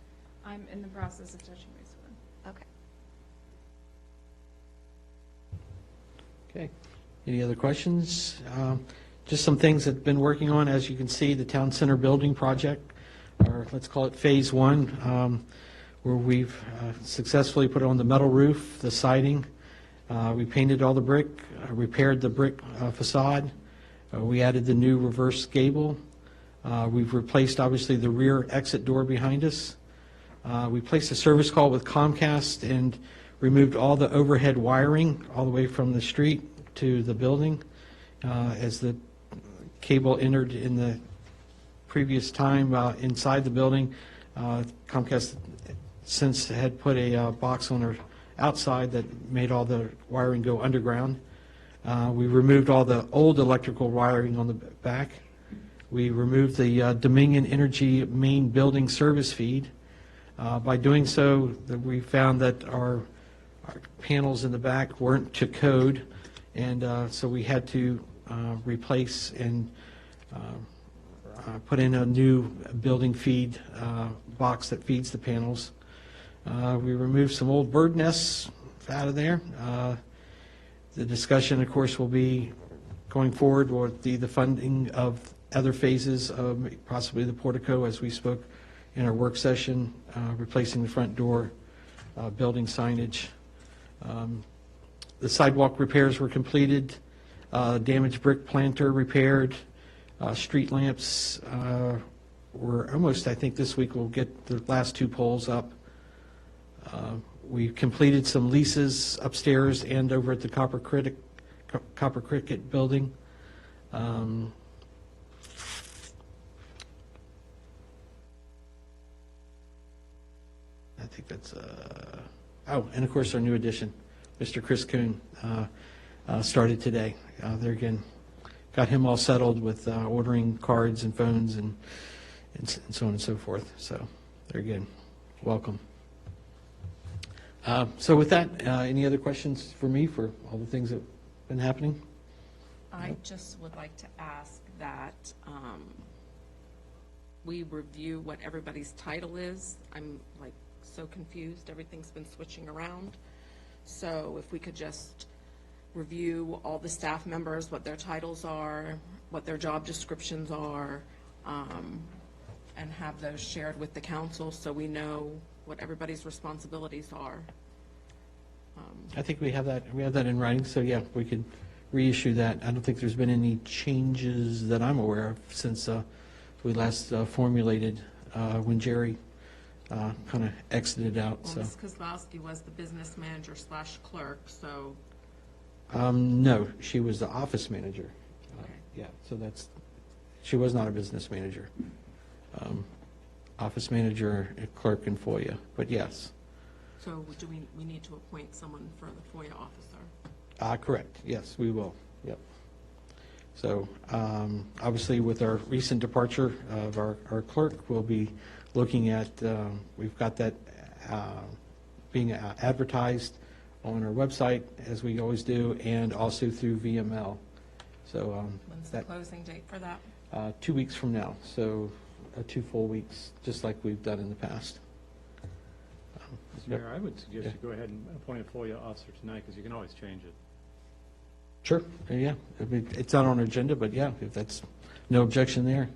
I'm in the process of touching base with them. Okay. Okay. Any other questions? Just some things that I've been working on. As you can see, the Town Center Building Project, or let's call it Phase 1, where we've successfully put on the metal roof, the siding. We painted all the brick, repaired the brick facade. We added the new reverse gable. We've replaced, obviously, the rear exit door behind us. We placed a service call with Comcast and removed all the overhead wiring all the way from the street to the building. As the cable entered in the previous time inside the building, Comcast since had put a box on our outside that made all the wiring go underground. We removed all the old electrical wiring on the back. We removed the Dominion Energy main building service feed. By doing so, we found that our panels in the back weren't to code, and so we had to replace and put in a new building feed box that feeds the panels. We removed some old bird nests out of there. The discussion, of course, will be going forward with the funding of other phases of possibly the portico, as we spoke in our work session, replacing the front door, building signage. The sidewalk repairs were completed, damaged brick planter repaired, street lamps were almost, I think this week we'll get the last two poles up. We completed some leases upstairs and over at the Copper Cricket building. I think that's, oh, and of course our new addition, Mr. Chris Kuhn, started today. There again, got him all settled with ordering cards and phones and so on and so forth. So there again, welcome. So with that, any other questions for me for all the things that have been happening? I just would like to ask that we review what everybody's title is. I'm like so confused. Everything's been switching around. So if we could just review all the staff members, what their titles are, what their job descriptions are, and have those shared with the council so we know what everybody's responsibilities are. I think we have that in writing, so yeah, we could reissue that. I don't think there's been any changes that I'm aware of since we last formulated when Jerry kind of exited out, Well, so. Ms. Kozlowski was the business manager / clerk, so, No, she was the office manager. Yeah, so she was not a business manager. Office manager, clerk, and FOIA, but yes. so do we need to appoint someone for the FOIA officer? Correct, yes, we will, yep. So, obviously, with our recent departure of our clerk, we'll be looking at, we've got that being advertised on our website, as we always do, and also through VML. So, When's the closing date for that? 2 weeks from now, so 2 full weeks, just like we've done in the past. Mr. Mayor, I would suggest you go ahead and appoint a FOIA officer tonight, because you can always change it. Sure, yeah, I mean, it's not on our agenda, but yeah, if that's, no objection there.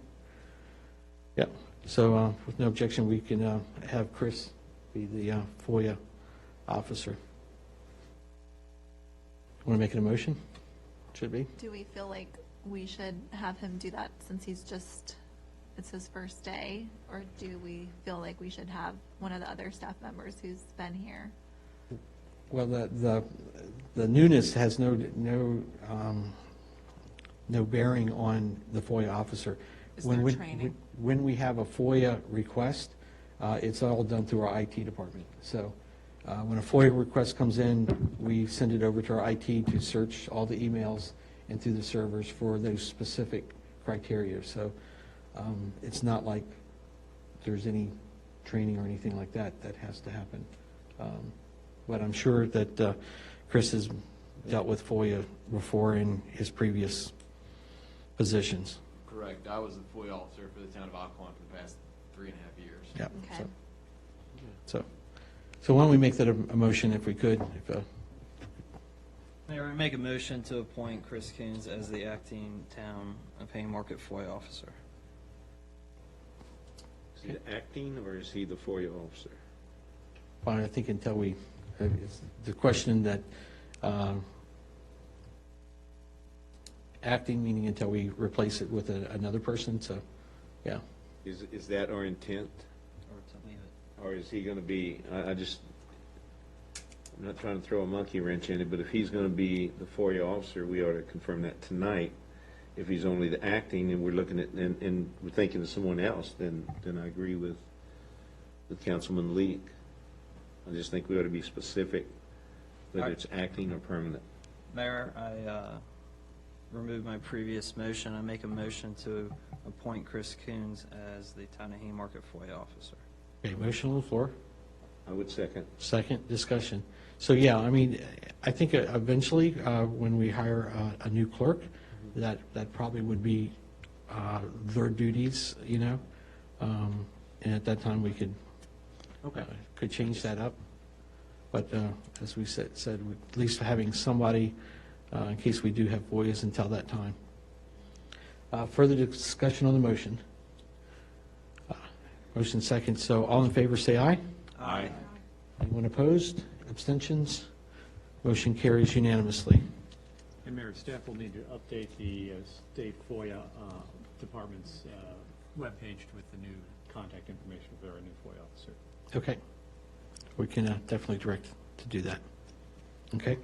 Yeah, so with no objection, we can have Chris be the FOIA officer. Want to make it a motion? Should be. Do we feel like we should have him do that since it's his first day? Or do we feel like we should have one of the other staff members who's been here? Well, the newness has no bearing on the FOIA officer. Is there training? When we have a FOIA request, it's all done through our IT department. So when a FOIA request comes in, we send it over to our IT to search all the emails and through the servers for those specific criteria. So it's not like there's any training or anything like that that has to happen. But I'm sure that Chris has dealt with FOIA before in his previous positions. Correct. I was the FOIA officer for the town of Occoquan for the past 3.5 years. Yeah. Okay. So why don't we make that a motion if we could? Mayor, I make a motion to appoint Chris Coons as the acting town of Haymarket FOIA officer. Is he acting, or is he the FOIA officer? Fine, I think until we, it's the question that, acting meaning until we replace it with another person, so, yeah. Is that our intent? Or to leave it. Or is he going to be, I'm not trying to throw a monkey wrench in it, but if he's going to be the FOIA officer, we ought to confirm that tonight. If he's only the acting and we're looking at, and we're thinking of someone else, then I agree with Councilman Leek. I just think we ought to be specific, whether it's acting or permanent. Mayor, I remove my previous motion. I make a motion to appoint Chris Coons as the town of Haymarket FOIA officer. Okay, motion on the floor. I would second. Second, discussion. So, yeah, I mean, I think eventually, when we hire a new clerk, that probably would be their duties, you know? And at that time, we could change that up. But as we said, at least having somebody in case we do have FOIAs until that time. Further discussion on the motion? Motion second. So all in favor, say aye. Aye. Anyone opposed? Abstentions? Motion carries unanimously. And Mayor, staff will need to update the state FOIA department's webpage with the new contact information for our new FOIA officer. Okay. We can definitely direct to do that. Okay.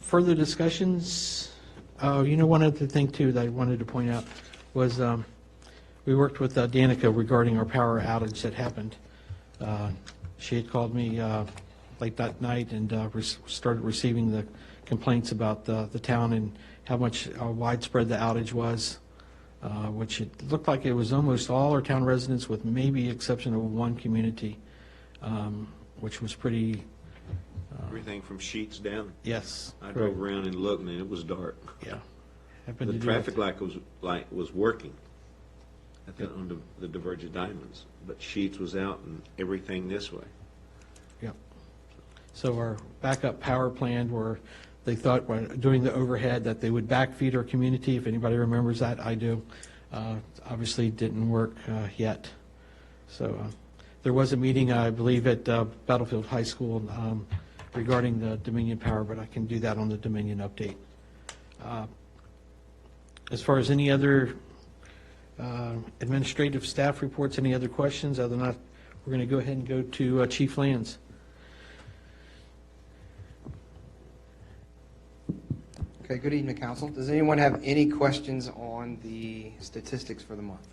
Further discussions? Oh, you know, one other thing, too, that I wanted to point out was we worked with Danica regarding our power outage that happened. She had called me late that night and started receiving the complaints about the town and how much widespread the outage was, which it looked like it was almost all our town residents with maybe exception of one community, which was pretty... Everything from sheets down? Yes. I drove around and looked, and it was dark. Yeah. The traffic light was working on the Divergent Diamonds, but Sheets was out and everything this way. Yep. So our backup power plan where they thought when doing the overhead that they would backfeed our community, if anybody remembers that, I do. Obviously didn't work yet. So there was a meeting, I believe, at Battlefield High School regarding the Dominion power, but I can do that on the Dominion update. As far as any other administrative staff reports, any other questions? Other than that, we're going to go ahead and go to Chief Lands. Okay, good evening, Council. Does anyone have any questions on the statistics for the month?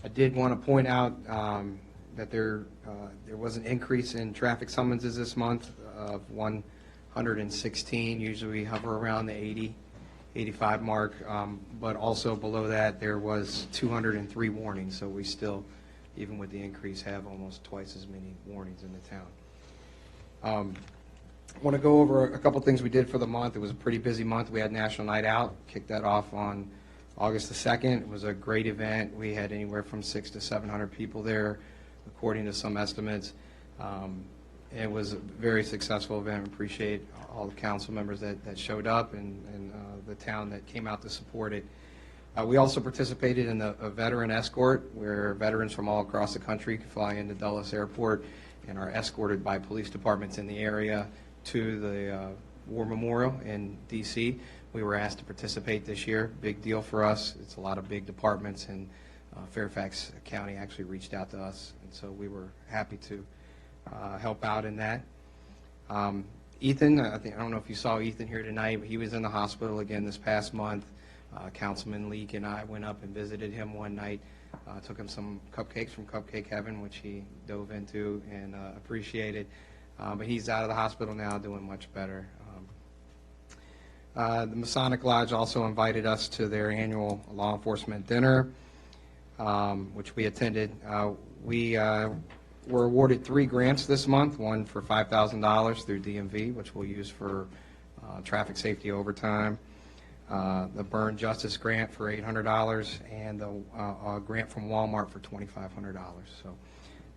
I did want to point out that there was an increase in traffic summonses this month of 116. Usually we hover around the 80, 85 mark, but also below that there was 203 warnings. So we still, even with the increase, have almost twice as many warnings in the town. I want to go over a couple things we did for the month. It was a pretty busy month. We had National Night Out, kicked that off on August the 2nd. It was a great event. We had anywhere from 600 to 700 people there, according to some estimates. It was a very successful event. I appreciate all the council members that showed up and the town that came out to support it. We also participated in a veteran escort where veterans from all across the country can fly into Dulles Airport and are escorted by police departments in the area to the War Memorial in D.C. We were asked to participate this year. Big deal for us. It's a lot of big departments, and Fairfax County actually reached out to us, and so we were happy to help out in that. Ethan, I don't know if you saw Ethan here tonight, but he was in the hospital again this past month. Councilman Leak and I went up and visited him one night, took him some cupcakes from Cupcake Heaven, which he dove into and appreciated. But he's out of the hospital now, doing much better. The Masonic Lodge also invited us to their annual law enforcement dinner, which we attended. We were awarded 3 grants this month, one for $5,000 through DMV, which we'll use for traffic safety overtime, the Burn Justice Grant for $800, and the grant from Walmart for $2,500. So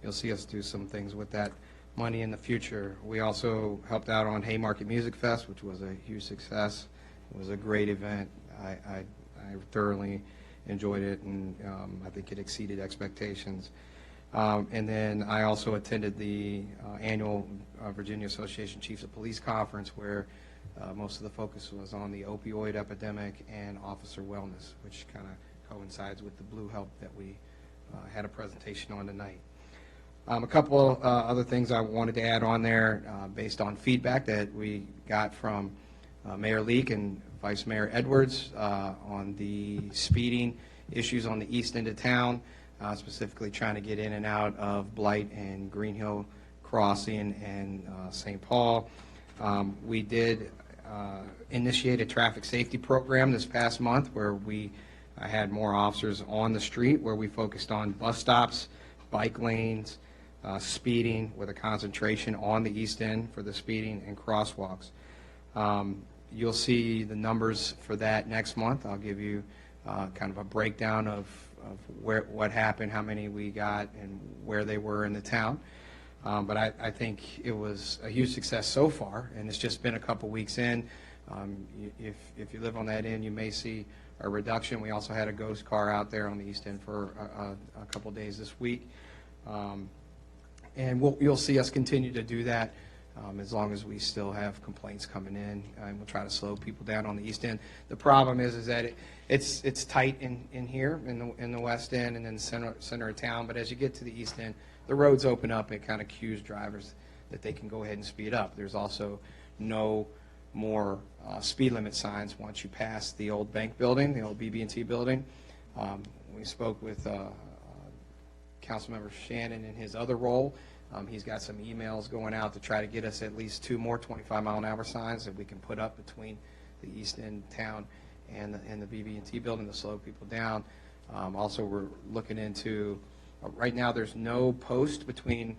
you'll see us do some things with that money in the future. We also helped out on Haymarket Music Fest, which was a huge success. It was a great event. I thoroughly enjoyed it, and I think it exceeded expectations. And then I also attended the annual Virginia Association Chiefs of Police Conference, where most of the focus was on the opioid epidemic and officer wellness, which kind of coincides with the Blue Help that we had a presentation on tonight. A couple other things I wanted to add on there based on feedback that we got from Mayor Leak and Vice Mayor Edwards on the speeding issues on the east end of town, specifically trying to get in and out of Blight and Green Hill Crossing and St. Paul. We did initiate a traffic safety program this past month where we had more officers on the street, where we focused on bus stops, bike lanes, speeding, with a concentration on the east end for the speeding and crosswalks. You'll see the numbers for that next month. I'll give you kind of a breakdown of what happened, how many we got, and where they were in the town. But I think it was a huge success so far, and it's just been a couple weeks in. If you live on that end, you may see a reduction. We also had a ghost car out there on the east end for a couple days this week. And you'll see us continue to do that as long as we still have complaints coming in, and we'll try to slow people down on the east end. The problem is that it's tight in here in the west end and then the center of town, but as you get to the east end, the roads open up and it kind of cues drivers that they can go ahead and speed up. There's also no more speed limit signs once you pass the old bank building, the old BB&T building. We spoke with Councilmember Shannon in his other role. He's got some emails going out to try to get us at least 2 more 25-mile-an-hour signs that we can put up between the east end town and the BB&T building to slow people down. Also, we're looking into, right now there's no post between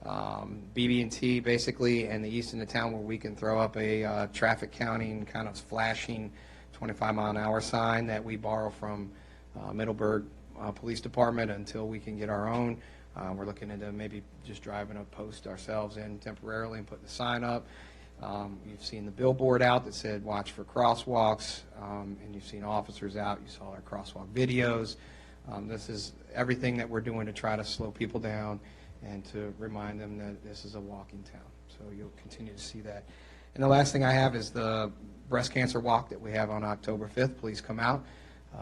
BB&T basically and the east end of town where we can throw up a traffic counting kind of flashing 25-mile-an-hour sign that we borrow from Middleburg police department until we can get our own. We're looking into maybe just driving a post ourselves in temporarily and putting the sign up. You've seen the billboard out that said watch for crosswalks, and you've seen officers out. You saw our crosswalk videos. This is everything that we're doing to try to slow people down and to remind them that this is a walking town. So you'll continue to see that. And the last thing I have is the breast cancer walk that we have on October 5th. Please come out.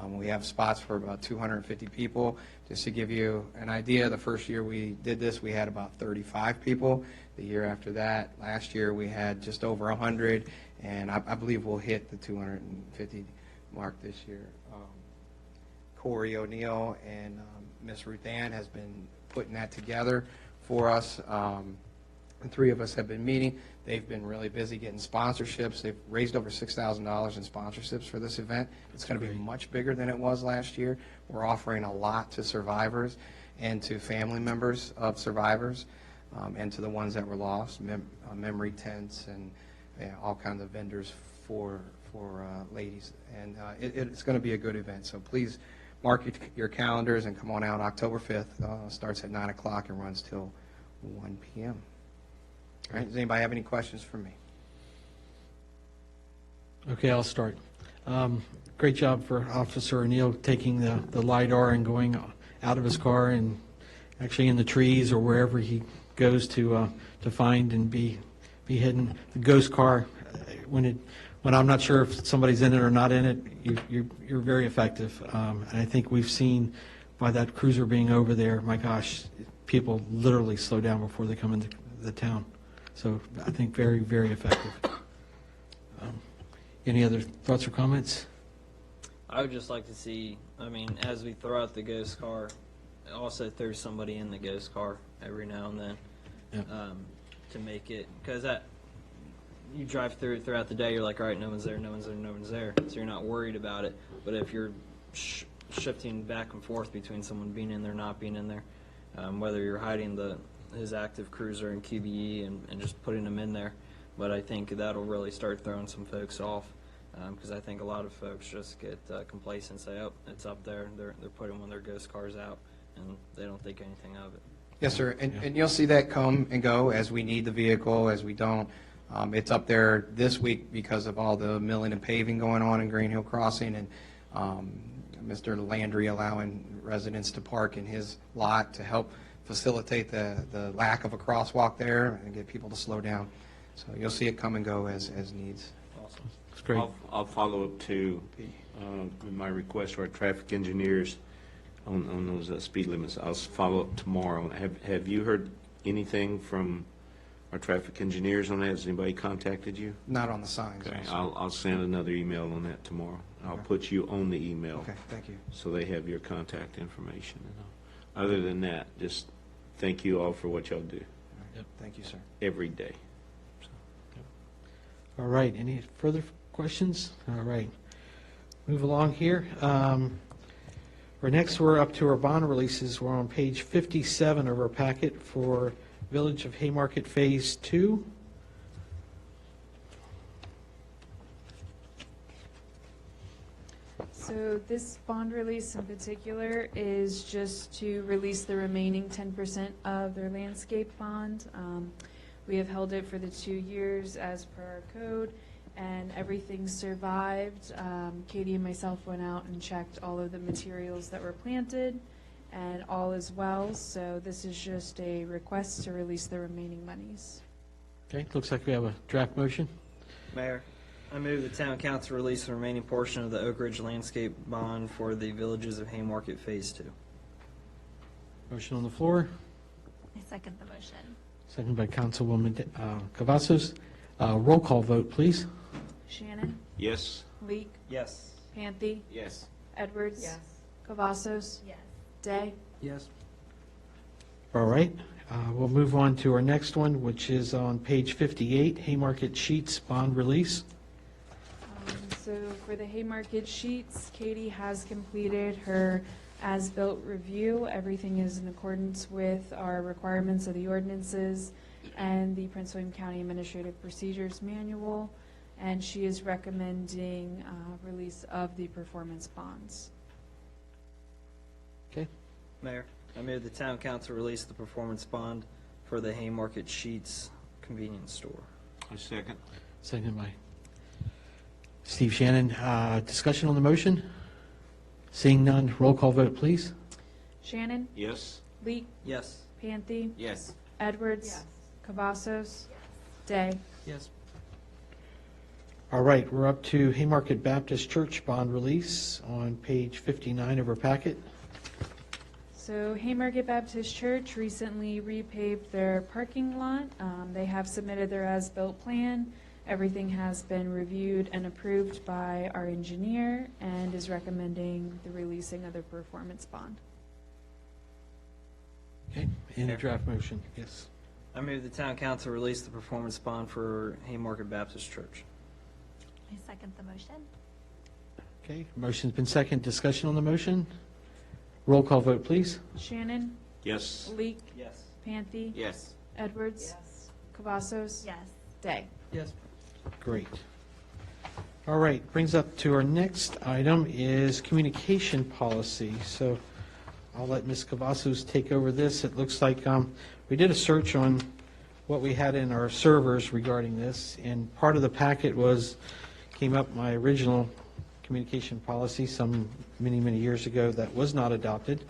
We have spots for about 250 people. Just to give you an idea, the first year we did this, we had about 35 people. The year after that, last year, we had just over 100, and I believe we'll hit the 250 mark this year. Corey O'Neill and Miss Ruth Ann has been putting that together for us. The three of us have been meeting. They've been really busy getting sponsorships. They've raised over $6,000 in sponsorships for this event. It's going to be much bigger than it was last year. We're offering a lot to survivors and to family members of survivors, and to the ones that were lost, memory tents and all kinds of vendors for ladies. And it's going to be a good event. So please mark your calendars and come on out October 5th. Starts at 9 o'clock and runs till 1 p.m. All right, does anybody have any questions for me? Okay, I'll start. Great job for Officer O'Neill taking the LiDAR and going out of his car and actually in the trees or wherever he goes to find and be hidden. The ghost car, when I'm not sure if somebody's in it or not in it, you're very effective. And I think we've seen by that cruiser being over there, my gosh, people literally slow down before they come into the town. So I think very, very effective. Any other thoughts or comments? I would just like to see, I mean, as we throw out the ghost car, also throw somebody in the ghost car every now and then. Yeah. To make it, because you drive through it throughout the day, you're like, all right, no one's there, no one's there, no one's there. So you're not worried about it. But if you're shifting back and forth between someone being in there, not being in there, whether you're hiding his active cruiser and QBE and just putting them in there, but I think that'll really start throwing some folks off, because I think a lot of folks just get complacent, say, oh, it's up there, they're putting one of their ghost cars out, and they don't think anything of it. Yes, sir, and you'll see that come and go as we need the vehicle, as we don't. It's up there this week because of all the milling and paving going on in Green Hill Crossing, and Mr. Landry allowing residents to park in his lot to help facilitate the lack of a crosswalk there and get people to slow down. So you'll see it come and go as needs. Awesome. That's great. I'll follow up too with my request for our traffic engineers on those speed limits. I'll follow up tomorrow. Have you heard anything from our traffic engineers on that? Has anybody contacted you? Not on the signs. Okay, no, sir. I'll send another email on that tomorrow. I'll Okay. put you on the email. Okay, thank you. So they have your contact information. Other than that, just thank you all for what y'all do Yep. Thank you, sir. every day. All right, any further questions? All right, move along here. Next, we're up to our bond releases. We're on page 57 of our packet for Village of Haymarket Phase 2. So this bond release in particular is just to release the remaining 10% of their landscape bond. We have held it for the 2 years as per our code, and everything survived. Katie and myself went out and checked all of the materials that were planted, and all is well. So this is just a request to release the remaining monies. Okay, looks like we have a draft motion. Mayor, I move the town council release the remaining portion of the Oak Ridge landscape bond for the Villages of Haymarket Phase 2. Motion on the floor, I second the motion. seconded by Councilwoman Cavazos. Roll call vote, please. Shannon? Yes? Leek? Yes. Panthy? Yes. Edwards? Yes. Cavazos? Yes. Day? Yes. All right, we'll move on to our next one, which is on page 58, Haymarket Sheets Bond Release. So for the Haymarket sheets, Katie has completed her as-built review. Everything is in accordance with our requirements of the ordinances and the Prince William County Administrative Procedures Manual, and she is recommending release of the performance bonds. Okay. Mayor, I move the town council release the performance bond for the Haymarket Sheets convenience store. I second. Seconded by Steve Shannon. Discussion on the motion? Seeing none, roll call vote, please. Shannon? Yes. Leek? Yes. Panthy? Yes. Edwards? Cavazos? Day? Yes. All right, we're up to Haymarket Baptist Church bond release on page 59 of our packet. So Haymarket Baptist Church recently repaved their parking lot. They have submitted their as-built plan. Everything has been reviewed and approved by our engineer and is recommending the releasing of the performance bond. Okay, any draft motion? Yes. I move the town council release the performance bond for Haymarket Baptist Church. I second the motion. Okay, motion's been second. Discussion on the motion? Roll call vote, please. Shannon? Yes. Leek? Yes. Panthy? Yes. Edwards? Cavazos? Yes. Day? Yes. Great. All right, brings up to our next item is communication policy. So I'll let Ms. Cavazos take over this. It looks like we did a search on what we had in our servers regarding this, and part of the packet came up my original communication policy some many years ago that was not adopted.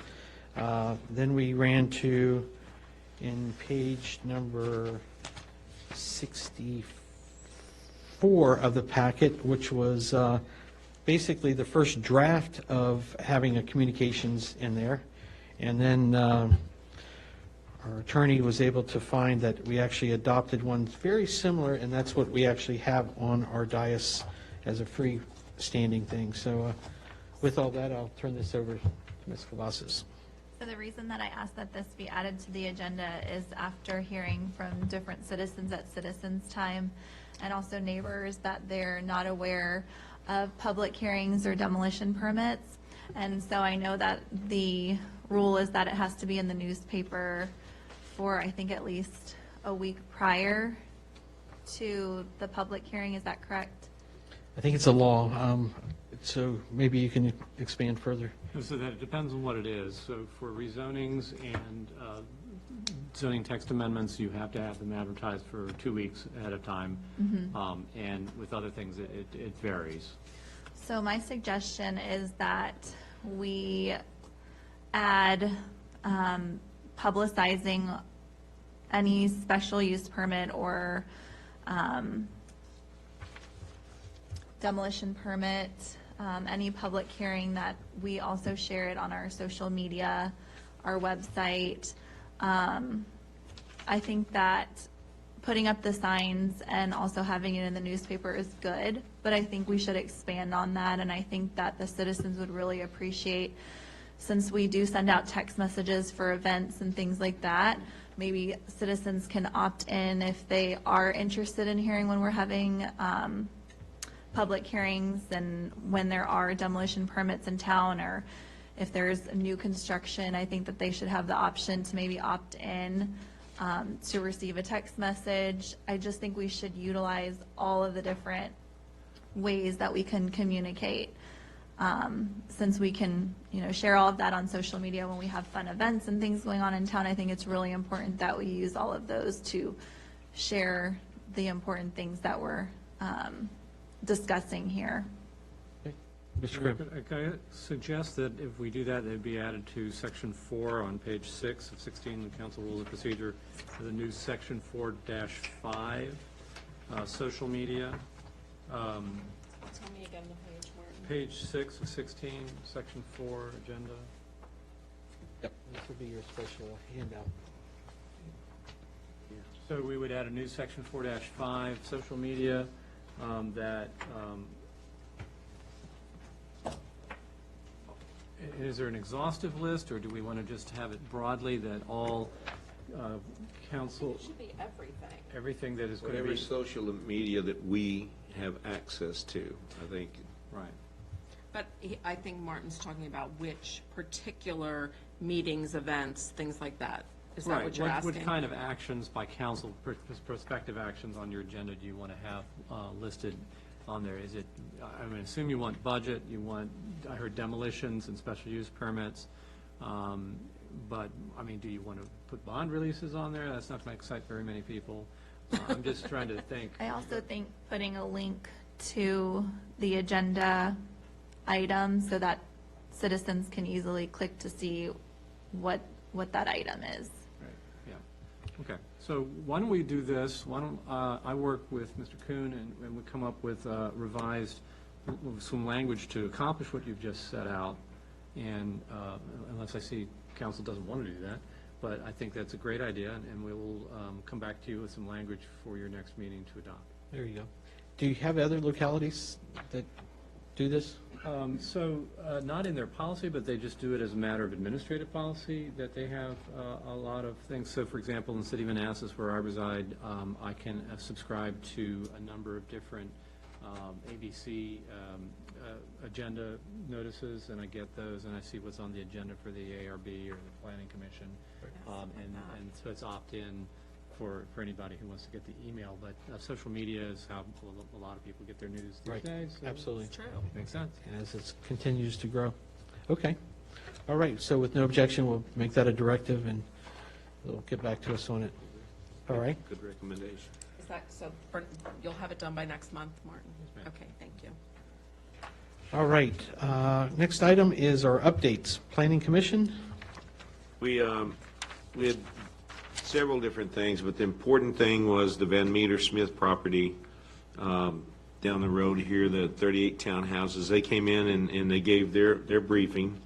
Then we ran to, in page number 64 of the packet, which was basically the first draft of having a communications in there. And then our attorney was able to find that we actually adopted one very similar, and that's what we actually have on our dais as a freestanding thing. So with all that, I'll turn this over to Ms. Cavazos. So the reason that I asked that this be added to the agenda is after hearing from different citizens at Citizens Time and also neighbors that they're not aware of public hearings or demolition permits. And so I know that the rule is that it has to be in the newspaper for, I think, at least a week prior to the public hearing. Is that correct? I think it's a law, so maybe you can expand further. So that it depends on what it is. So for rezonings and zoning text amendments, you have to have them advertised for 2 weeks ahead of time. And with other things, it varies. So my suggestion is that we add publicizing any special use permit or demolition permit, any public hearing, that we also share it on our social media, our website. I think that putting up the signs and also having it in the newspaper is good, but I think we should expand on that, and I think that the citizens would really appreciate, since we do send out text messages for events and things like that, maybe citizens can opt in if they are interested in hearing when we're having public hearings and when there are demolition permits in town, or if there's new construction. I think that they should have the option to maybe opt in to receive a text message. I just think we should utilize all of the different ways that we can communicate. Since we can, share all of that on social media when we have fun events and things going on in town, I think it's really important that we use all of those to share the important things that we're discussing here. Mr. Grimm. Can I suggest that if we do that, they'd be added to section 4 on page 6 of 16, the council rules of procedure, the new section 4-5, social media. Tell me again the page, Martin. Page 6 of 16, section 4, agenda. Yep, this will be your special handout. So we would add a new section 4-5, social media, that, is there an exhaustive list, or do we want to just have it broadly that all council? It should be everything. Everything that is going to Whatever be. social media that we have access to, I think. Right. But I think Martin's talking about which particular meetings, events, things like that. Is that what you're asking? What kind of actions by council, prospective actions on your agenda do you want to have listed on there? Is it, I mean, assume you want budget, you want, I heard demolitions and special use permits. But, I mean, do you want to put bond releases on there? That's not going to excite very many people. I'm just trying to think. I also think putting a link to the agenda item so that citizens can easily click to see what that item is. Right, yeah. Okay, so why don't we do this? Why don't I work with Mr. Kuhn and we come up with revised, some language to accomplish what you've just set out. And unless I see council doesn't want to do that, but I think that's a great idea, and we will come back to you with some language for your next meeting to adopt. There you go. Do you have other localities that do this? Not in their policy, but they just do it as a matter of administrative policy, that they have a lot of things. So, for example, in the city of Manassas, where I reside, I can subscribe to a number of different ABC agenda notices, and I get those, and I see what's on the agenda for the ARB or the Planning Commission. And so it's opt-in for anybody who wants to get the email, but social media is how a lot of people get their news these Right. days. So Absolutely. it's true. Makes sense. As it continues to grow. Okay. All right, so with no objection, we'll make that a directive, and they'll get back to us on it. All right? Good recommendation. Is that, so you'll have it done by next month, Martin? Okay, thank you. All right. Next item is our updates. Planning Commission? We had several different things, but the important thing was the Van Meter Smith property down the road here, the 38 townhouses. They came in and they gave their briefing.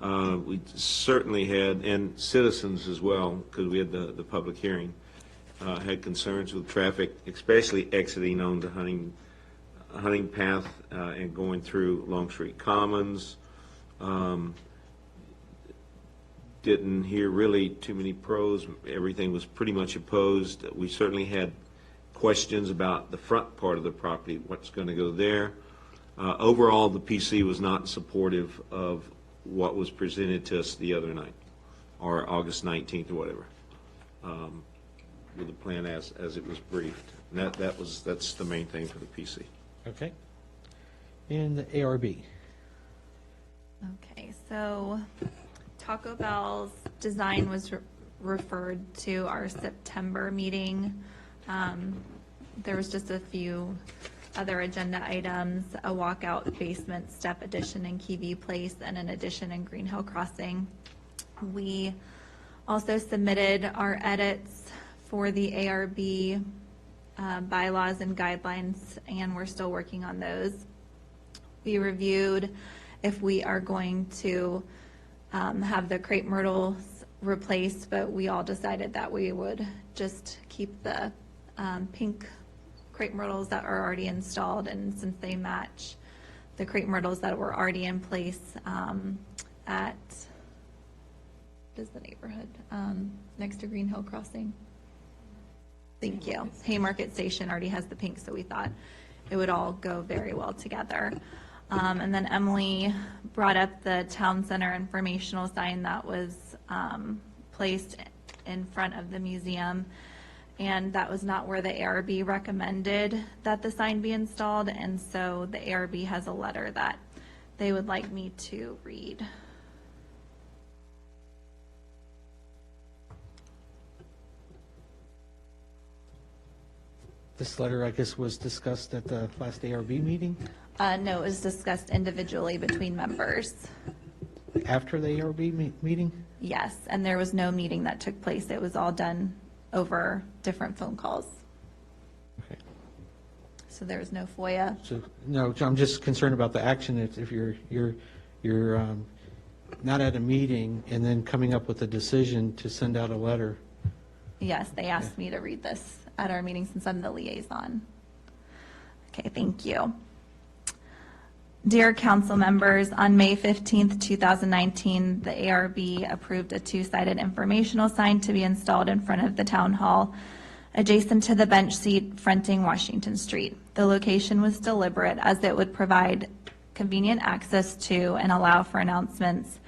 We certainly had, and citizens as well, because we had the public hearing, had concerns with traffic, especially exiting on the hunting path and going through Longstreet Commons. Didn't hear really too many pros. Everything was pretty much opposed. We certainly had questions about the front part of the property, what's going to go there. Overall, the PC was not supportive of what was presented to us the other night, or August 19th or whatever, with the plan as it was briefed. And that's the main thing for the PC. Okay. And the ARB? Okay, so Taco Bell's design was referred to our September meeting. There was just a few other agenda items, a walkout basement step addition in Key View Place and an addition in Green Hill Crossing. We also submitted our edits for the ARB bylaws and guidelines, and we're still working on those. We reviewed if we are going to have the crepe myrtles replaced, but we all decided that we would just keep the pink crepe myrtles that are already installed, and since they match the crepe myrtles that were already in place at, what is the neighborhood, next to Green Hill Crossing? Thank you. Haymarket Station already has the pink, so we thought it would all go very well together. And then Emily brought up the town center informational sign that was placed in front of the museum, and that was not where the ARB recommended that the sign be installed, and so the ARB has a letter that they would like me to read. This letter, I guess, was discussed at the last ARB meeting? No, it was discussed individually between members. After the ARB meeting? Yes, and there was no meeting that took place. It was all done over different phone calls. Okay. So there was no FOIA. So, no, I'm just concerned about the action if you're not at a meeting and then coming up with a decision to send out a letter. Yes, they asked me to read this at our meeting since I'm the liaison. Okay, thank you. Dear council members, on May 15th, 2019, the ARB approved a two-sided informational sign to be installed in front of the town hall, adjacent to the bench seat fronting Washington Street. The location was deliberate as it would provide convenient access to and allow for announcements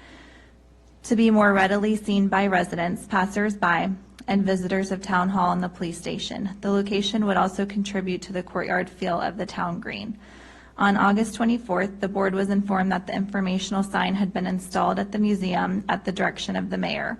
to be more readily seen by residents, passers-by, and visitors of town hall and the police station. The location would also contribute to the courtyard feel of the town green. On August 24th, the board was informed that the informational sign had been installed at the museum at the direction of the mayor.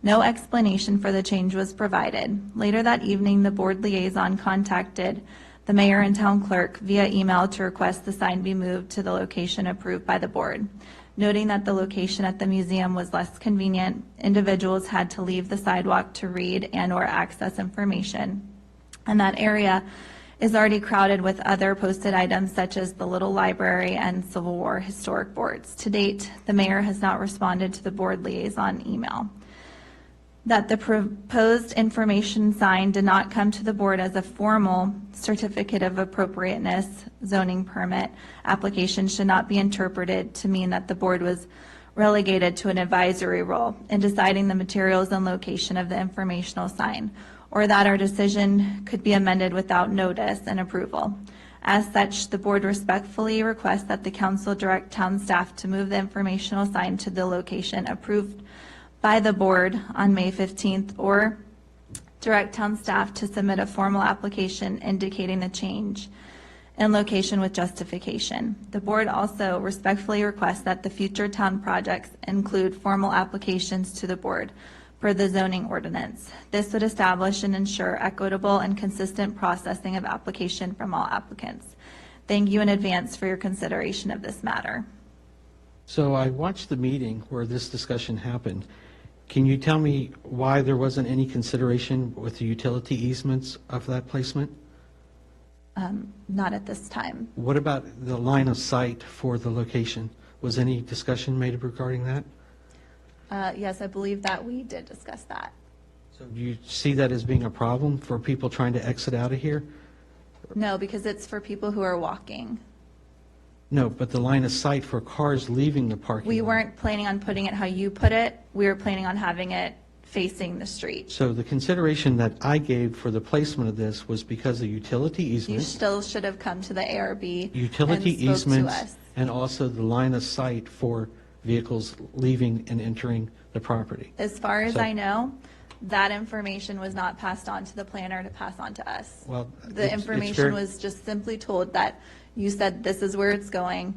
No explanation for the change was provided. Later that evening, the board liaison contacted the mayor and town clerk via email to request the sign be moved to the location approved by the board. Noting that the location at the museum was less convenient, individuals had to leave the sidewalk to read and/or access information, and that area is already crowded with other posted items such as the Little Library and Civil War historic boards. To date, the mayor has not responded to the board liaison email. That the proposed information sign did not come to the board as a formal certificate of appropriateness zoning permit application should not be interpreted to mean that the board was relegated to an advisory role in deciding the materials and location of the informational sign, or that our decision could be amended without notice and approval. As such, the board respectfully requests that the council direct town staff to move the informational sign to the location approved by the board on May 15th, or direct town staff to submit a formal application indicating the change in location with justification. The board also respectfully requests that the future town projects include formal applications to the board per the zoning ordinance. This would establish and ensure equitable and consistent processing of application from all applicants. Thank you in advance for your consideration of this matter. So I watched the meeting where this discussion happened. Can you tell me why there wasn't any consideration with the utility easements of that placement? Not at this time. What about the line of sight for the location? Was any discussion made regarding that? Yes, I believe that we did discuss that. So do you see that as being a problem for people trying to exit out of here? No, because it's for people who are walking. No, but the line of sight for cars leaving the parking lot. We weren't planning on putting it how you put it. We were planning on having it facing the street. So the consideration that I gave for the placement of this was because of utility You easements. still should have come to the ARB Utility and spoke to easements, us. and also the line of sight for vehicles leaving and entering the property. As far as So- I know, that information was not passed on to the planner to pass on to us. Well, The it's information very- was just simply told that you said this is where it's going,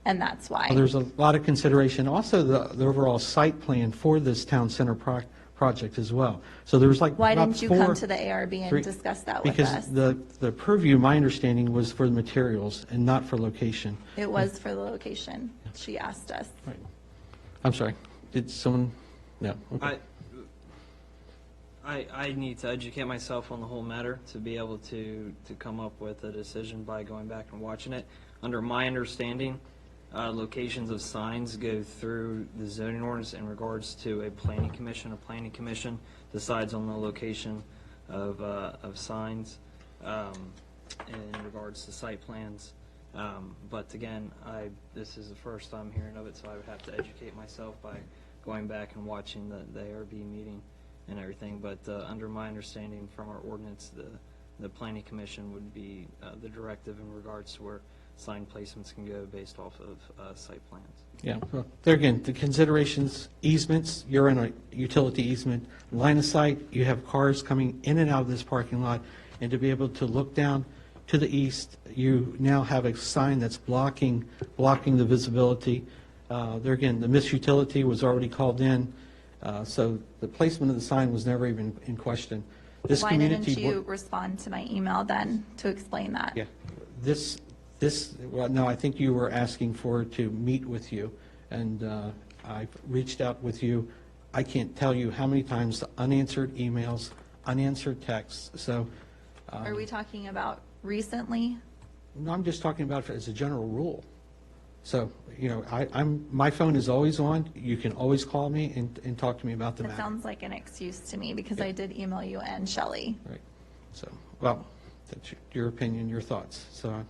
and that's why. Well, there's a lot of consideration, also the overall site plan for this town center project as well. So there was like Why about didn't you four- come to the ARB and three- discuss that with us? Because the purview, my understanding, was for the materials and not for location. It was for the location. She asked us. Right. I'm sorry, did someone, no, okay. I need to educate myself on the whole matter to be able to come up with a decision by going back and watching it. Under my understanding, locations of signs go through the zoning ordinance in regards to a planning commission. A planning commission decides on the location of signs in regards to site plans. But again, this is the first time hearing of it, so I would have to educate myself by going back and watching the ARB meeting and everything. But under my understanding from our ordinance, the planning commission would be the directive in regards to where sign placements can go based off of site plans. Yeah, well, there again, the considerations, easements, you're in a utility easement, line of sight, you have cars coming in and out of this parking lot, and to be able to look down to the east, you now have a sign that's blocking the visibility. There again, the misutility was already called in, so the placement of the sign was never even in question. This Why didn't community you respond to my email then to explain that? Yeah, well, no, I think you were asking for to meet with you, and I reached out with you. I can't tell you how many times the unanswered emails, unanswered texts, so. Are we talking about recently? No, I'm just talking about it as a general rule. So, you know, my phone is always on. You can always call me and talk to me about the It matter. sounds like an excuse to me because I did email you and Shelley. Right. So, well, that's your opinion, your thoughts. So,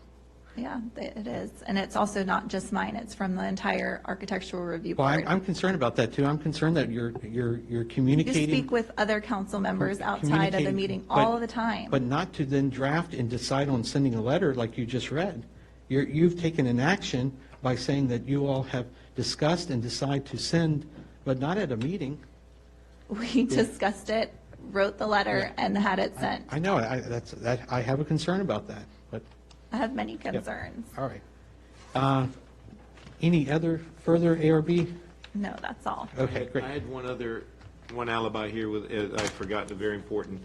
Yeah, it is. And it's also not just mine, it's from the entire architectural review well, board. I'm concerned about that too. I'm concerned that you're You communicating. speak with other council members outside of the communicating, meeting but- all the time. But not to then draft and decide on sending a letter like you just read. You've taken an action by saying that you all have discussed and decide to send, but not at a meeting. We discussed it, wrote the letter, and had it sent. I know, I have a concern about that, but, I have many concerns. all right. Any other further ARB? No, that's all. Okay, great. I had one alibi here with, I forgot, the very important,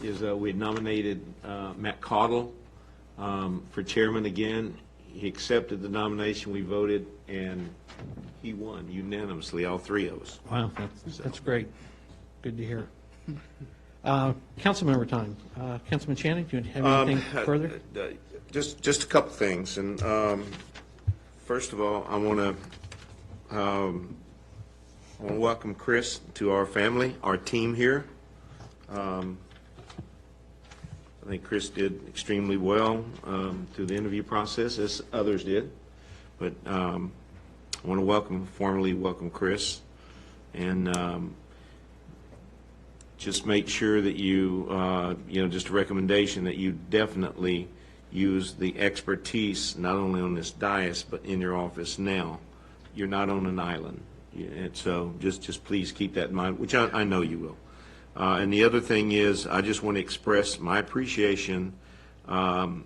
is we had nominated Matt Cottle for chairman again. He accepted the nomination, we voted, and he won unanimously, all three of us. Wow, that's great. Good to hear. Council member time. Councilman Shannon, do you have anything further? Just a couple things, and first of all, I want to welcome Chris to our family, our team here. I think Chris did extremely well through the interview process, as others did. But I want to formally welcome Chris, and just make sure that you, just a recommendation that you definitely use the expertise not only on this dais but in your office now. You're not on an island, and so just please keep that in mind, which I know you will. And the other thing is, I just want to express my appreciation and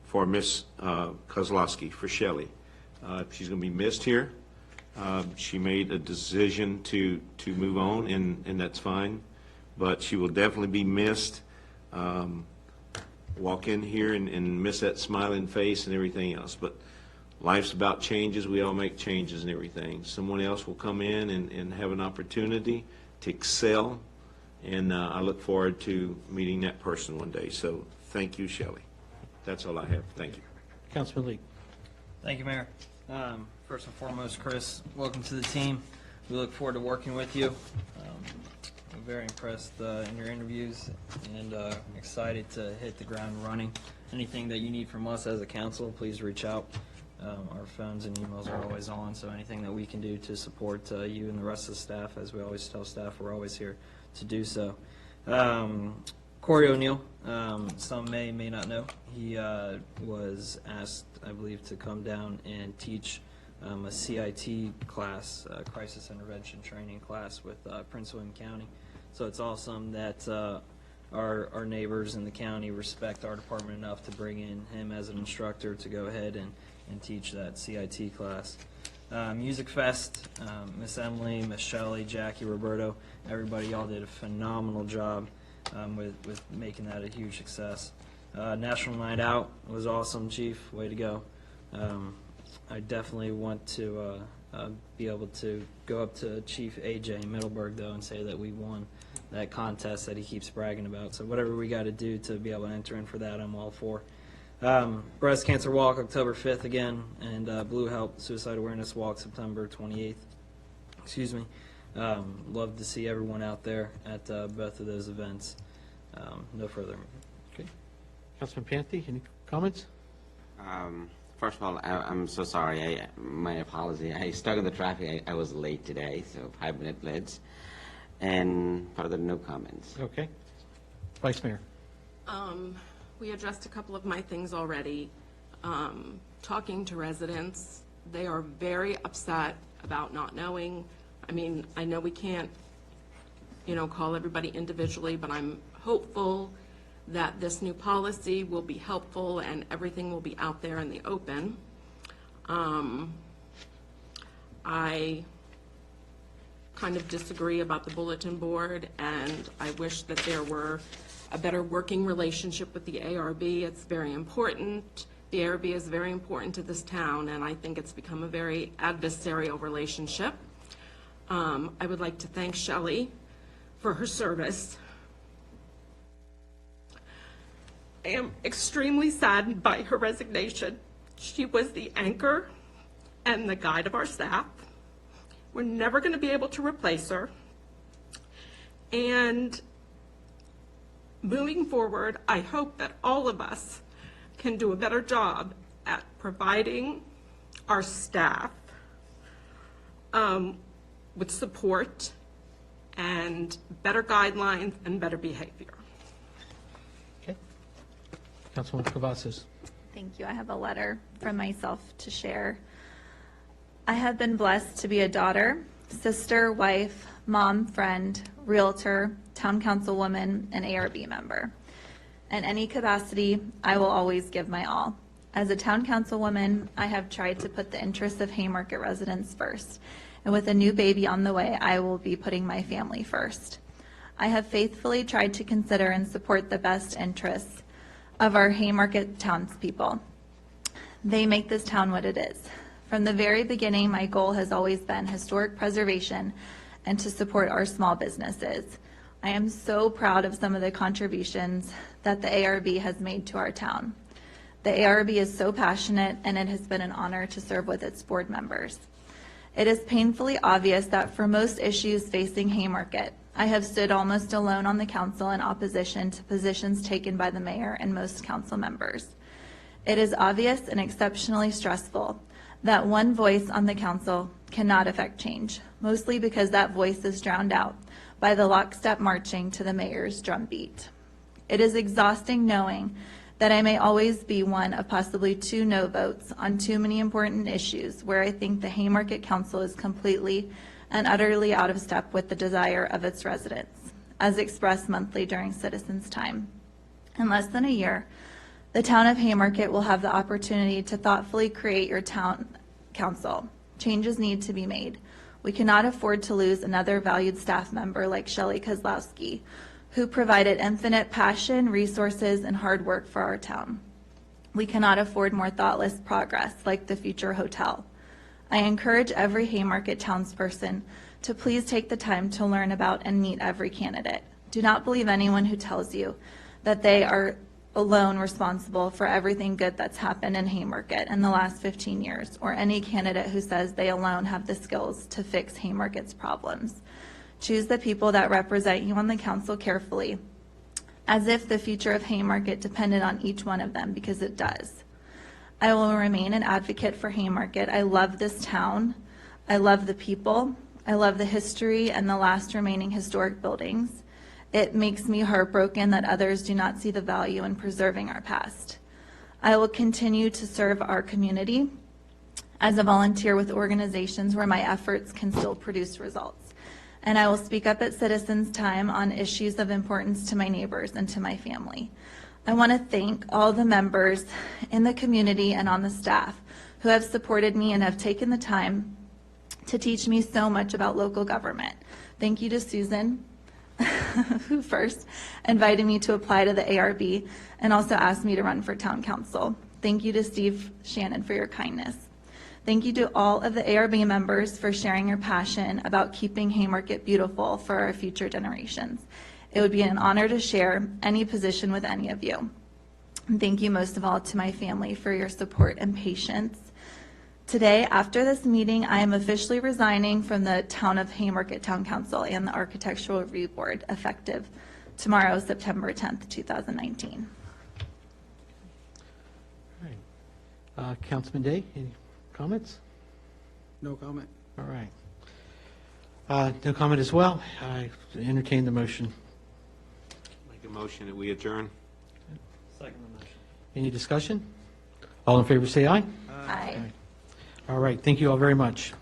for Miss Kozlowski, for Shelley. She's going to be missed here. She made a decision to move on, and that's fine, but she will definitely be missed. Walk in here and miss that smiling face and everything else, but life's about changes. We all make changes and everything. Someone else will come in and have an opportunity to excel, and I look forward to meeting that person one day. So thank you, Shelley. That's all I have. Thank you. Councilman Lee. Thank you, Mayor. First and foremost, Chris, welcome to the team. We look forward to working with you. I'm very impressed in your interviews, and excited to hit the ground running. Anything that you need from us as a council, please reach out. Our phones and emails are always on, so anything that we can do to support you and the rest of the staff, as we always tell staff, we're always here to do so. Corey O'Neill, some may not know, he was asked, I believe, to come down and teach a CIT class, Crisis Intervention Training class with Prince William County. So it's awesome that our neighbors in the county respect our department enough to bring in him as an instructor to go ahead and teach that CIT class. Music Fest, Miss Emily, Miss Shelley, Jackie, Roberto, everybody, y'all did a phenomenal job with making that a huge success. National Night Out was awesome, Chief, way to go. I definitely want to be able to go up to Chief AJ Middleburg, though, and say that we won that contest that he keeps bragging about. So whatever we got to do to be able to enter in for that, I'm all for. Breast Cancer Walk, October 5th again, and Blue Help Suicide Awareness Walk, September 28th. Excuse me. Love to see everyone out there at both of those events. No further. Okay. Councilman Panthy, any comments? First of all, I'm so sorry. My apology. I stuck in the traffic. I was late today, so 5-minute blitz. And further, no comments. Okay. Vice Mayor. We addressed a couple of my things already. Talking to residents, they are very upset about not knowing. I mean, I know we can't, call everybody individually, but I'm hopeful that this new policy will be helpful and everything will be out there in the open. I kind of disagree about the bulletin board, and I wish that there were a better working relationship with the ARB. It's very important. The ARB is very important to this town, and I think it's become a very adversarial relationship. I would like to thank Shelley for her service. I am extremely saddened by her resignation. She was the anchor and the guide of our staff. We're never going to be able to replace her. And moving forward, I hope that all of us can do a better job at providing our staff with support and better guidelines and better behavior. Okay. Councilwoman Cavazos. Thank you. I have a letter from myself to share. I have been blessed to be a daughter, sister, wife, mom, friend, realtor, town councilwoman, and ARB member. In any capacity, I will always give my all. As a town councilwoman, I have tried to put the interests of Haymarket residents first. And with a new baby on the way, I will be putting my family first. I have faithfully tried to consider and support the best interests of our Haymarket townspeople. They make this town what it is. From the very beginning, my goal has always been historic preservation and to support our small businesses. I am so proud of some of the contributions that the ARB has made to our town. The ARB is so passionate, and it has been an honor to serve with its board members. It is painfully obvious that for most issues facing Haymarket, I have stood almost alone on the council in opposition to positions taken by the mayor and most council members. It is obvious and exceptionally stressful that one voice on the council cannot affect change, mostly because that voice is drowned out by the lockstep marching to the mayor's drumbeat. It is exhausting knowing that I may always be one of possibly 2 no votes on too many important issues where I think the Haymarket Council is completely and utterly out of step with the desire of its residents, as expressed monthly during Citizens' Time. In less than a year, the town of Haymarket will have the opportunity to thoughtfully create your town council. Changes need to be made. We cannot afford to lose another valued staff member like Shelley Kozlowski, who provided infinite passion, resources, and hard work for our town. We cannot afford more thoughtless progress like the future hotel. I encourage every Haymarket townsperson to please take the time to learn about and meet every candidate. Do not believe anyone who tells you that they are alone responsible for everything good that's happened in Haymarket in the last 15 years, or any candidate who says they alone have the skills to fix Haymarket's problems. Choose the people that represent you on the council carefully, as if the future of Haymarket depended on each one of them, because it does. I will remain an advocate for Haymarket. I love this town. I love the people. I love the history and the last remaining historic buildings. It makes me heartbroken that others do not see the value in preserving our past. I will continue to serve our community as a volunteer with organizations where my efforts can still produce results. And I will speak up at Citizens' Time on issues of importance to my neighbors and to my family. I want to thank all the members in the community and on the staff who have supported me and have taken the time to teach me so much about local government. Thank you to Susan, who first invited me to apply to the ARB and also asked me to run for town council. Thank you to Steve Shannon for your kindness. Thank you to all of the ARB members for sharing your passion about keeping Haymarket beautiful for our future generations. It would be an honor to share any position with any of you. And thank you most of all to my family for your support and patience. Today, after this meeting, I am officially resigning from the Town of Haymarket Town Council and the Architectural Review Board, effective tomorrow, September 10th, 2019. All right. Councilman Day, any comments? No comment. All right. No comment as well. I entertain the motion. Make a motion that we adjourn. Second the motion. Any discussion? All in favor say aye. Aye. All right. Thank you all very much.